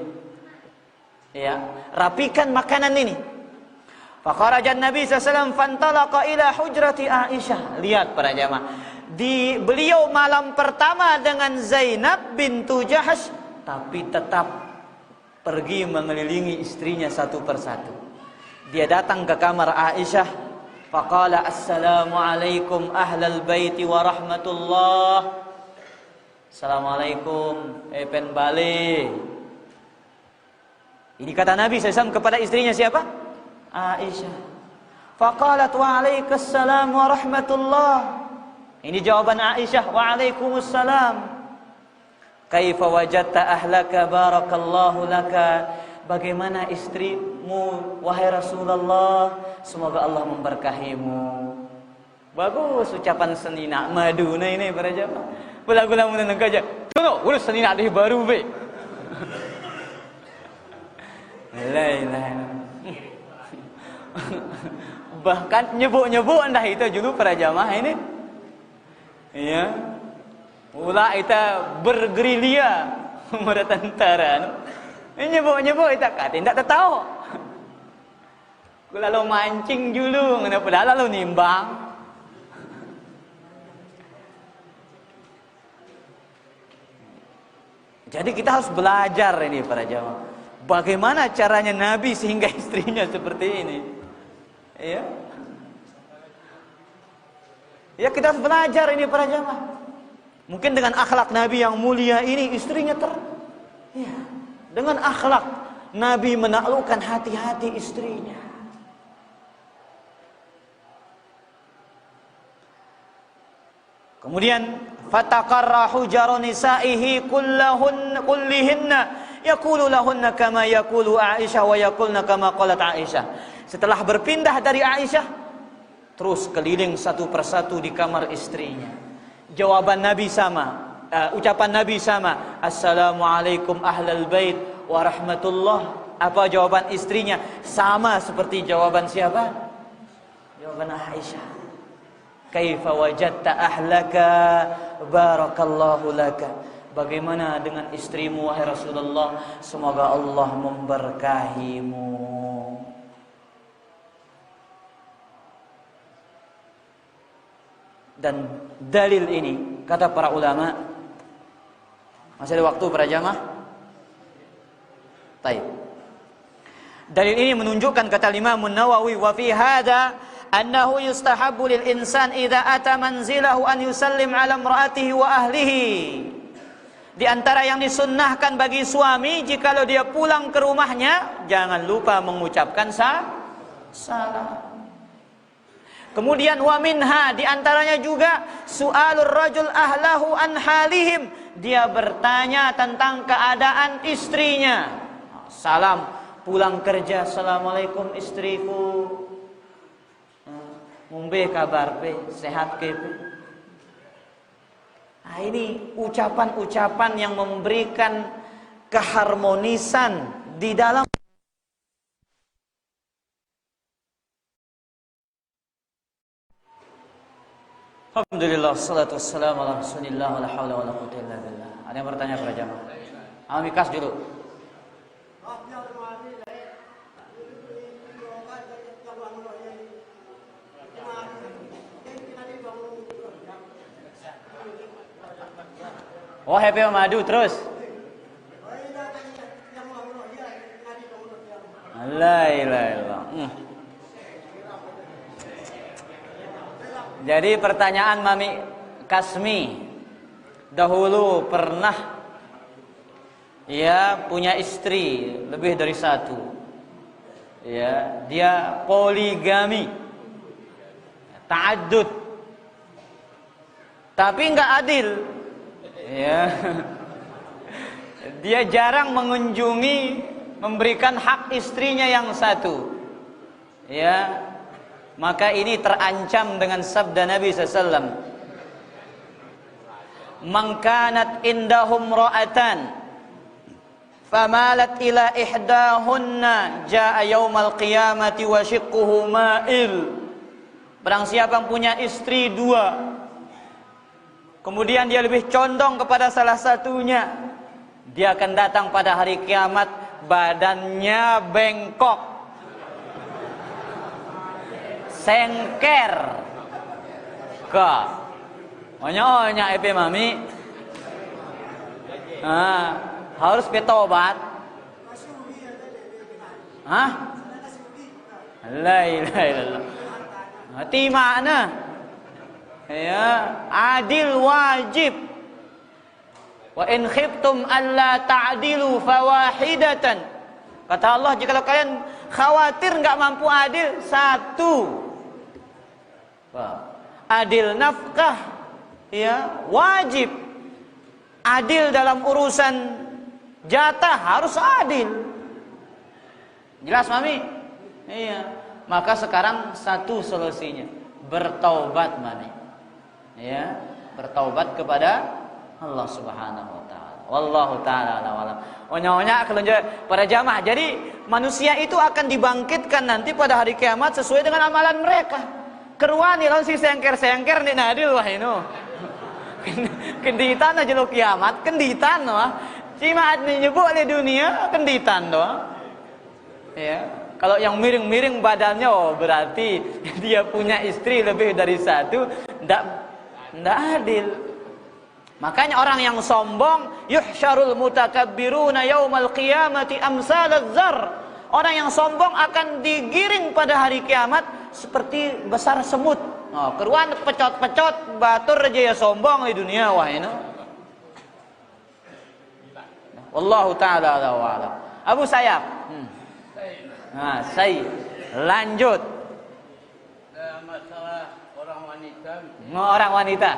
Ya, rapikan makanan ini. Faqarajan Nabi sallallahu alaihi wasallam fantalaqa ila hujrati Aisyah. Lihat para jamaah. Beliau malam pertama dengan Zainab bintu Jahsh, tapi tetap pergi mengelilingi istrinya satu persatu. Dia datang ke kamar Aisyah, faqala assalamualaikum ahlal baiti wa rahmatullah. Assalamualaikum pen balik. Ini kata Nabi SAW kepada istrinya siapa? Aisyah. Faqalat wa alaikassalam wa rahmatullah. Ini jawaban Aisyah, waalaikumsalam. Kaifa wajadta ahlaka barakallahu laka. Bagaimana istrimu wahai Rasulullah? Semoga Allah memberkahimu. Bagus ucapan senina maduna ini para jamaah. Bela-bela menenang aja. Tunggu, urus senina deh baru be. La ilaha. Bahkan nyebut-nyebut dah itu dulu para jamaah ini. Ya, mula kita bergerilya pada tentara. Ini nyebut kita kata tidak tahu. Kalau mancing dulu, kenapa dah lalu nimbang? Jadi kita harus belajar ini para jamaah. Bagaimana caranya Nabi sehingga istrinya seperti ini? Ya. Ya kita harus belajar ini para jamaah. Mungkin dengan akhlak Nabi yang mulia ini istrinya ya, dengan akhlak Nabi menaklukkan hati-hati istrinya. Kemudian fataqarrahu jaru nisaihi kullihinna yaqulu lahunna kama yaqulu Aisyah wa yaqulna kama qalat Aisyah. Setelah berpindah dari Aisyah, terus keliling satu persatu di kamar istrinya. Jawaban Nabi sama, ucapan Nabi sama. Assalamualaikum ahlal bait wa rahmatullah. Apa jawaban istrinya? Sama seperti jawaban siapa? Jawaban Aisyah. Kaifa wajadta ahlaka barakallahu laka. Bagaimana dengan istrimu wahai Rasulullah? Semoga Allah memberkahimu. Dan dalil ini kata para ulama, masih ada waktu para jamaah? Baik. Dalil ini menunjukkan kata Imam Nawawi wa fi hadza annahu yustahabbu lil insan idza ata manzilahu an yusallim ala imraatihi wa ahlihi. Di antara yang disunnahkan bagi suami jikalau dia pulang ke rumahnya jangan lupa mengucapkan salam. Kemudian wa minha di antaranya juga su'alur rajul ahlahu an halihim, dia bertanya tentang keadaan istrinya. Salam pulang kerja, assalamualaikum istriku, mumbe kabar pe, sehat ke pe. Nah, ini ucapan-ucapan yang memberikan keharmonisan di dalam. Alhamdulillah, salatu wassalamu ala rasulillah, wa la hawla wa la quwwata illa billah. Ada yang bertanya pada jamaah? Amikas dulu. Oh, happy madu terus. La ilaha illallah. Jadi pertanyaan Mami Kasmi, dahulu pernah ya punya istri lebih dari satu. Ya, dia poligami, ta'addud. Tapi enggak adil. Ya. Dia jarang mengunjungi, memberikan hak istrinya yang satu. Ya. Maka ini terancam dengan sabda Nabi SAW. Man kanat indahum ra'atan famalat ila ihdahunna jaa yaumal qiyamati wa shiqquhu ma'il. Barang siapa yang punya istri dua, kemudian dia lebih condong kepada salah satunya, dia akan datang pada hari kiamat badannya bengkok, sengker ke onya epe mami. Harus betobat. La ilaha illallah. Hati mana? Ya, adil wajib. Wa in khiftum alla ta'dilu fawahidatan. Kata Allah, jika kalian khawatir enggak mampu adil, satu. Adil nafkah, ya, wajib. Adil dalam urusan jatah harus adil. Jelas mami? Iya. Maka sekarang satu solusinya, bertaubat mami. Ya, bertaubat kepada Allah Subhanahu wa taala. Wallahu taala alam. Onya-onya kelonjo para jamaah. Jadi manusia itu akan dibangkitkan nanti pada hari kiamat sesuai dengan amalan mereka. Keruani lawan si sengker-sengker nih nadil wah ino. Kenditan aja lo kiamat, kenditan wah. Cuma nyebut di dunia kenditan doang. Ya. Kalau yang miring-miring badannya, oh berarti dia punya istri lebih dari satu, ndak adil. Makanya orang yang sombong, yuhsyarul mutakabbiruna yaumal qiyamati amsalaz zar. Orang yang sombong akan digiring pada hari kiamat seperti besar semut. Oh, keruan pecot-pecot batur aja ya sombong di dunia wah ini. Wallahu taala alam. Abu Sayyaf. Nah, saya lanjut. Masalah orang wanita. Orang wanita.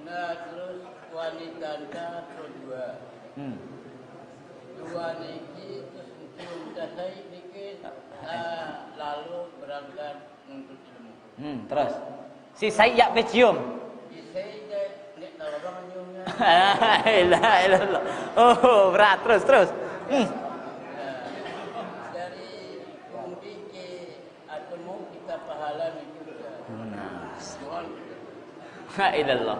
Nah, terus wanita terus dua. Dua niki terus cium dasai dikit, lalu berangkat untuk ilmu. Terus si saya pecium. Si saya nek orang nyiumnya. Ilah. Oh, berat terus. Kita pahala juga. Ilallah.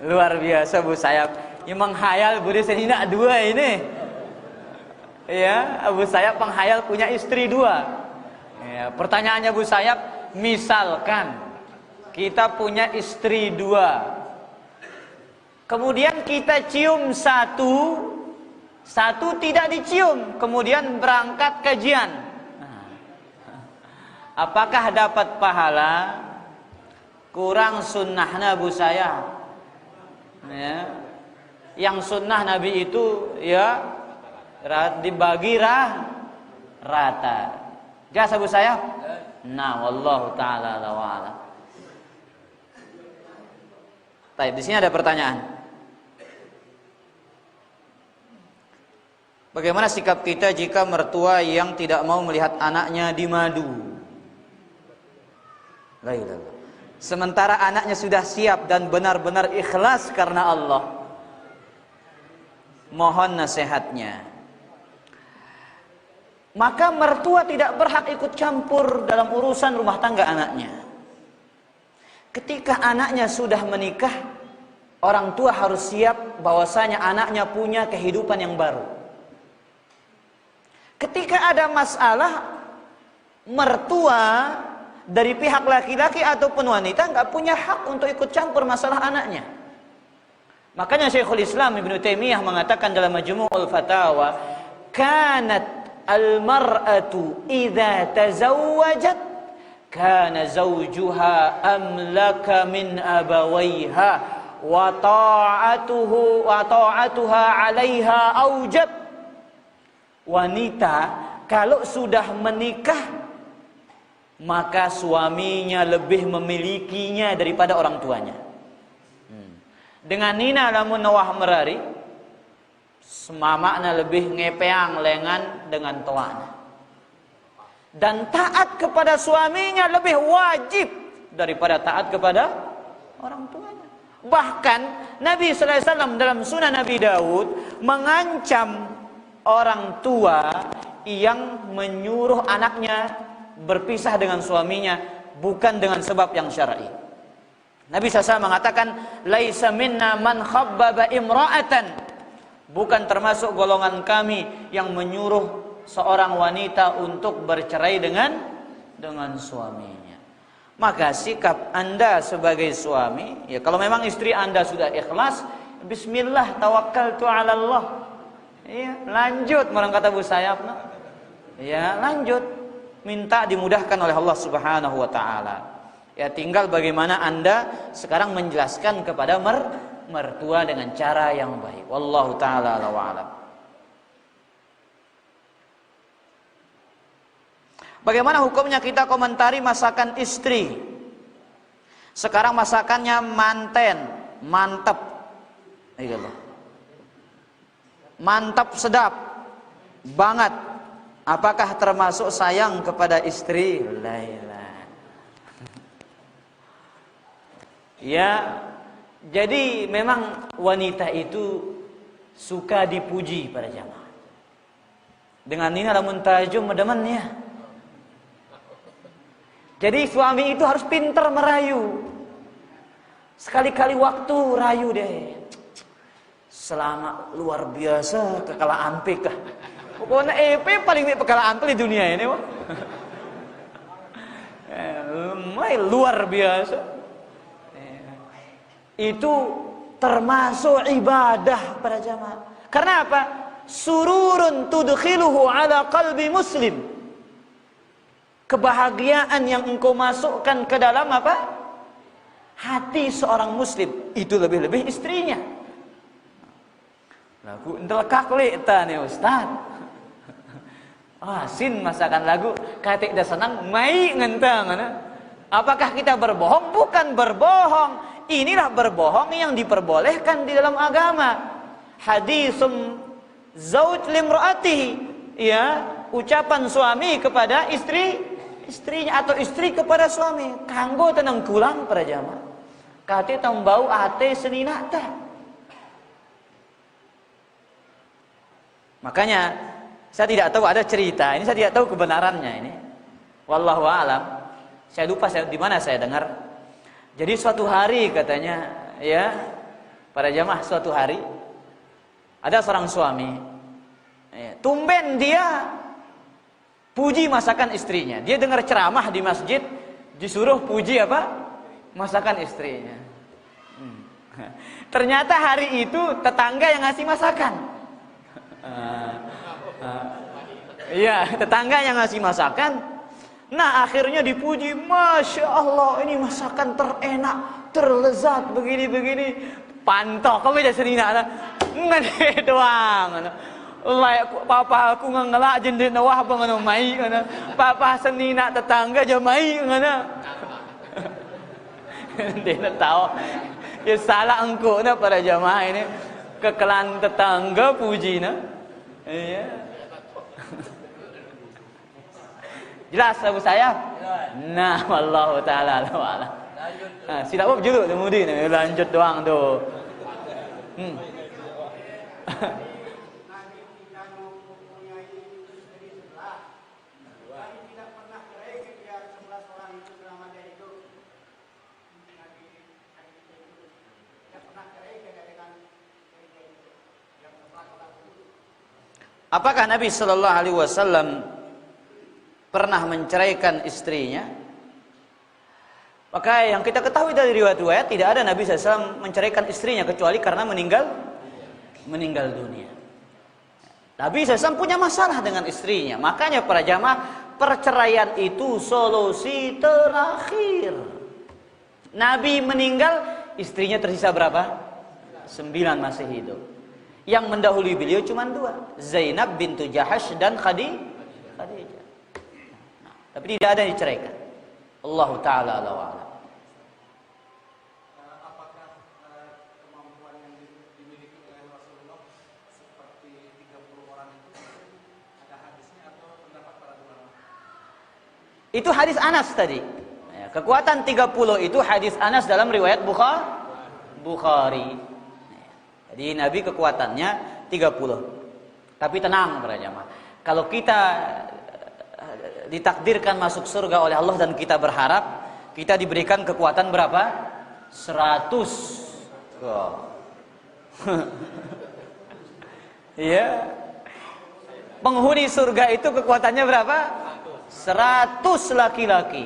Luar biasa Bu Sayyaf. Yang menghayal Budi Senina dua ini. Ya, Abu Sayyaf penghayal punya istri dua. Ya, pertanyaannya Bu Sayyaf, misalkan kita punya istri dua, kemudian kita cium satu tidak dicium, kemudian berangkat kajian. Apakah dapat pahala? Kurang sunnahnya Bu Sayyaf. Ya. Yang sunnah Nabi itu ya dibagi rata. Jasa Bu Sayyaf? Nah, wallahu taala ala. Baik, di sini ada pertanyaan. Bagaimana sikap kita jika mertua yang tidak mau melihat anaknya dimadu? La ilaha illallah. Sementara anaknya sudah siap dan benar-benar ikhlas karena Allah. Mohon nasihatnya. Maka mertua tidak berhak ikut campur dalam urusan rumah tangga anaknya. Ketika anaknya sudah menikah, orang tua harus siap bahwasanya anaknya punya kehidupan yang baru. Ketika ada masalah, mertua dari pihak laki-laki ataupun wanita nggak punya hak untuk ikut campur masalah anaknya. Makanya Syekhul Islam Ibnu Taimiyah mengatakan dalam Majmu'ul Fatawa, kanat al-mar'atu idza tazawwajat kana zawjuha amlaka min abawaiha wa ta'atuha 'alaiha aujab. Wanita kalau sudah menikah, maka suaminya lebih memilikinya daripada orang tuanya. Dengan nina lamun nawah merari, semamakna lebih ngepeang lengan dengan tuana. Dan taat kepada suaminya lebih wajib daripada taat kepada orang tuanya. Bahkan Nabi sallallahu alaihi wasallam dalam Sunan Nabi Daud mengancam orang tua yang menyuruh anaknya berpisah dengan suaminya bukan dengan sebab yang syar'i. Nabi SAW mengatakan, laisa minna man khabbaba imra'atan. Bukan termasuk golongan kami yang menyuruh seorang wanita untuk bercerai dengan suaminya. Maka sikap Anda sebagai suami, ya kalau memang istri Anda sudah ikhlas, bismillah tawakkaltu 'ala Allah. Ya, lanjut orang kata Bu Sayap. Ya, lanjut. Minta dimudahkan oleh Allah Subhanahu wa taala. Ya, tinggal bagaimana Anda sekarang menjelaskan kepada mertua dengan cara yang baik. Wallahu taala a'lam. Bagaimana hukumnya kita komentari masakan istri? Sekarang masakannya manten, mantep. Mantap, sedap banget. Apakah termasuk sayang kepada istri? Ya, jadi memang wanita itu suka dipuji pada jamaah. Dengan ini lamun tajum medemannya. Jadi suami itu harus pintar merayu. Sekali-kali waktu rayu deh. Selama luar biasa kekala ampik kah. Pokoknya EP paling kekala ampik di dunia ini wah. Luar biasa. Itu termasuk ibadah pada jamaah. Karena apa? Sururun tudkhiluhu ala qalbi muslim. Kebahagiaan yang engkau masukkan ke dalam apa? Hati seorang muslim. Itu lebih-lebih istrinya. Lagu entelkak le eta nih Ustaz. Sin masakan lagu katik dah senang mai ngentang. Apakah kita berbohong? Bukan berbohong. Inilah berbohong yang diperbolehkan di dalam agama. Hadisum zauj limraatihi, ya, ucapan suami kepada istrinya atau istri kepada suami. Kanggo tenang kulang para jamaah. Kate tambau ate senina teh. Makanya saya tidak tahu, ada cerita ini, saya tidak tahu kebenarannya ini. Wallahu a'lam. Saya lupa di mana saya dengar. Jadi suatu hari katanya, ya, para jamaah, suatu hari ada seorang suami, ya, tumben dia puji masakan istrinya. Dia dengar ceramah di masjid, disuruh puji apa? Masakan istrinya. Ternyata hari itu tetangga yang ngasih masakan. Iya, tetangga yang ngasih masakan. Nah, akhirnya dipuji, Masya Allah, ini masakan terenak, terlezat, begini-begini. Pantok, kau beda senina, ngene doang. Papa aku ngelak jendit nawah bangun mai, papa senina tetangga aja mai, ngana. Dia tahu. Ya salah engkau na para jamaah ini. Kekelan tetangga puji na. Iya. Jelas Abu Sayyaf? Nah, wallahu taala alam. Nah, sila apa juluk kemudian lanjut doang tuh. Apakah Nabi Shallallahu Alaihi Wasallam pernah menceraikan istrinya? Maka yang kita ketahui dari riwayat-riwayat tidak ada Nabi SAW menceraikan istrinya kecuali karena meninggal dunia. Nabi SAW punya masalah dengan istrinya. Makanya para jamaah, perceraian itu solusi terakhir. Nabi meninggal, istrinya tersisa berapa? 9 masih hidup. Yang mendahului beliau cuma 2, Zainab bintu Jahash dan Khadijah. Nah, tapi tidak ada yang diceraikan. Allah Ta'ala a'lam. Apakah kemampuan yang dimiliki oleh Rasulullah seperti 30 orang itu ada hadisnya atau pendapat para ulama? Itu hadis Anas tadi. Ya, kekuatan 30 itu hadis Anas dalam riwayat Bukhari. Jadi Nabi kekuatannya 30. Tapi tenang para jamaah. Kalau kita ditakdirkan masuk surga oleh Allah dan kita berharap, kita diberikan kekuatan berapa? 100. Wow. Iya. Penghuni surga itu kekuatannya berapa? 100 laki-laki.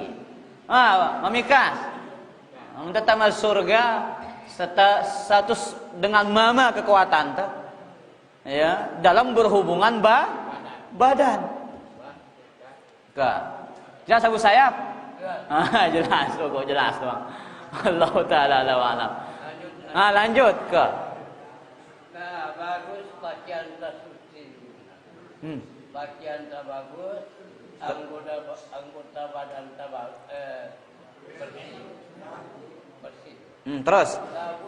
Mamikas. Untuk tamat surga 100 dengan mama kekuatan tuh. Ya, dalam berhubungan badan. Jelas Abu Sayyaf? Jelas kok, jelas doang. Allah Ta'ala alam. Lanjut ke. Nah, bagus pakaian tersuci. Pakaian tak bagus, anggota badan tak bersih. Terus. Lagu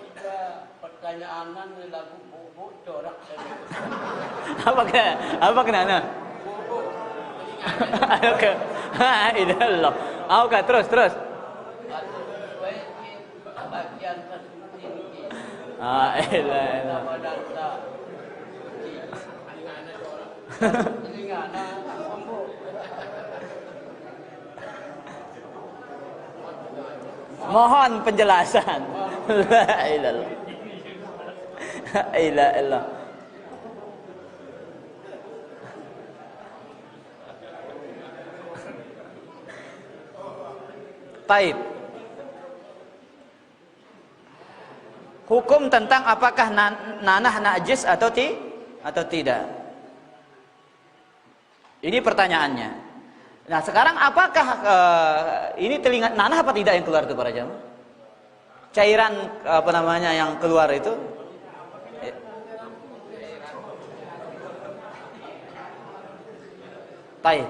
pertanyaan lagu bubuk corak. Apa kena? Oke. Ilallah. Oke, terus. Bagian tersuci. Ilallah. Mohon penjelasan. La ilallah. Ilallah. Taib. Hukum tentang apakah nanah najis atau tidak. Ini pertanyaannya. Nah, sekarang apakah ini telinga nanah apa tidak yang keluar itu para jamaah? Cairan yang keluar itu? Taib.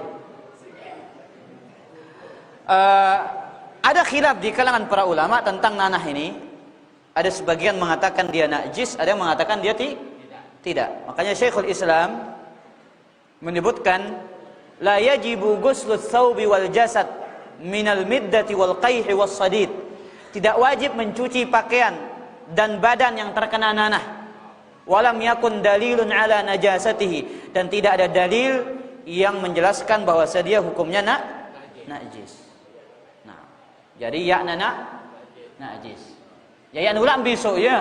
Ada khilaf di kalangan para ulama tentang nanah ini. Ada sebagian mengatakan dia najis, ada yang mengatakan dia tidak. Makanya Syekhul Islam menyebutkan la yajibu ghuslu tsaubi wal jasad minal middati wal qayhi was sadid. Tidak wajib mencuci pakaian dan badan yang terkena nanah. Walam yakun dalilun ala najasatihi, dan tidak ada dalil yang menjelaskan bahwa dia hukumnya najis. Nah, jadi ya najis. Ya ulang besok ya.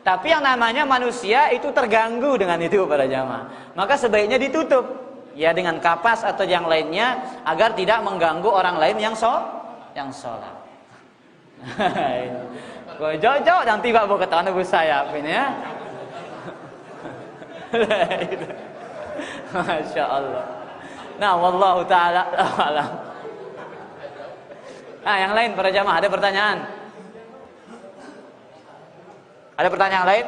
Tapi yang namanya manusia itu terganggu dengan itu para jamaah. Maka sebaiknya ditutup ya dengan kapas atau yang lainnya agar tidak mengganggu orang lain yang sholat. Jauh-jauh dan tiba bawa ketahuan Abu Sayyaf ini ya. Masya Allah. Nah, wallahu ta'ala alam. Yang lain para jamaah ada pertanyaan? Ada pertanyaan lain?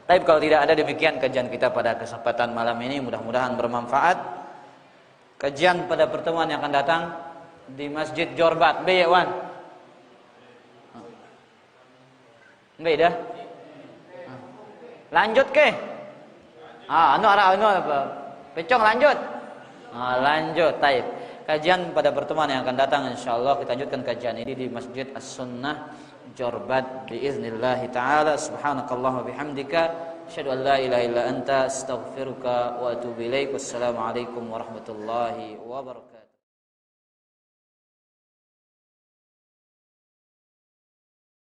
Tapi kalau tidak ada, demikian kajian kita pada kesempatan malam ini. Mudah-mudahan bermanfaat. Kajian pada pertemuan yang akan datang di Masjid Jorbat, Beyewan. Enggak dah. Lanjut ke? Anu apa? Pecong lanjut. Lanjut, taib. Kajian pada pertemuan yang akan datang insyaallah kita lanjutkan kajian ini di Masjid As-Sunnah Jorbat biiznillah taala. Subhanakallah wa bihamdika asyhadu an la ilaha illa anta astaghfiruka wa atubu ilaik. Wassalamualaikum warahmatullahi wabarakatuh.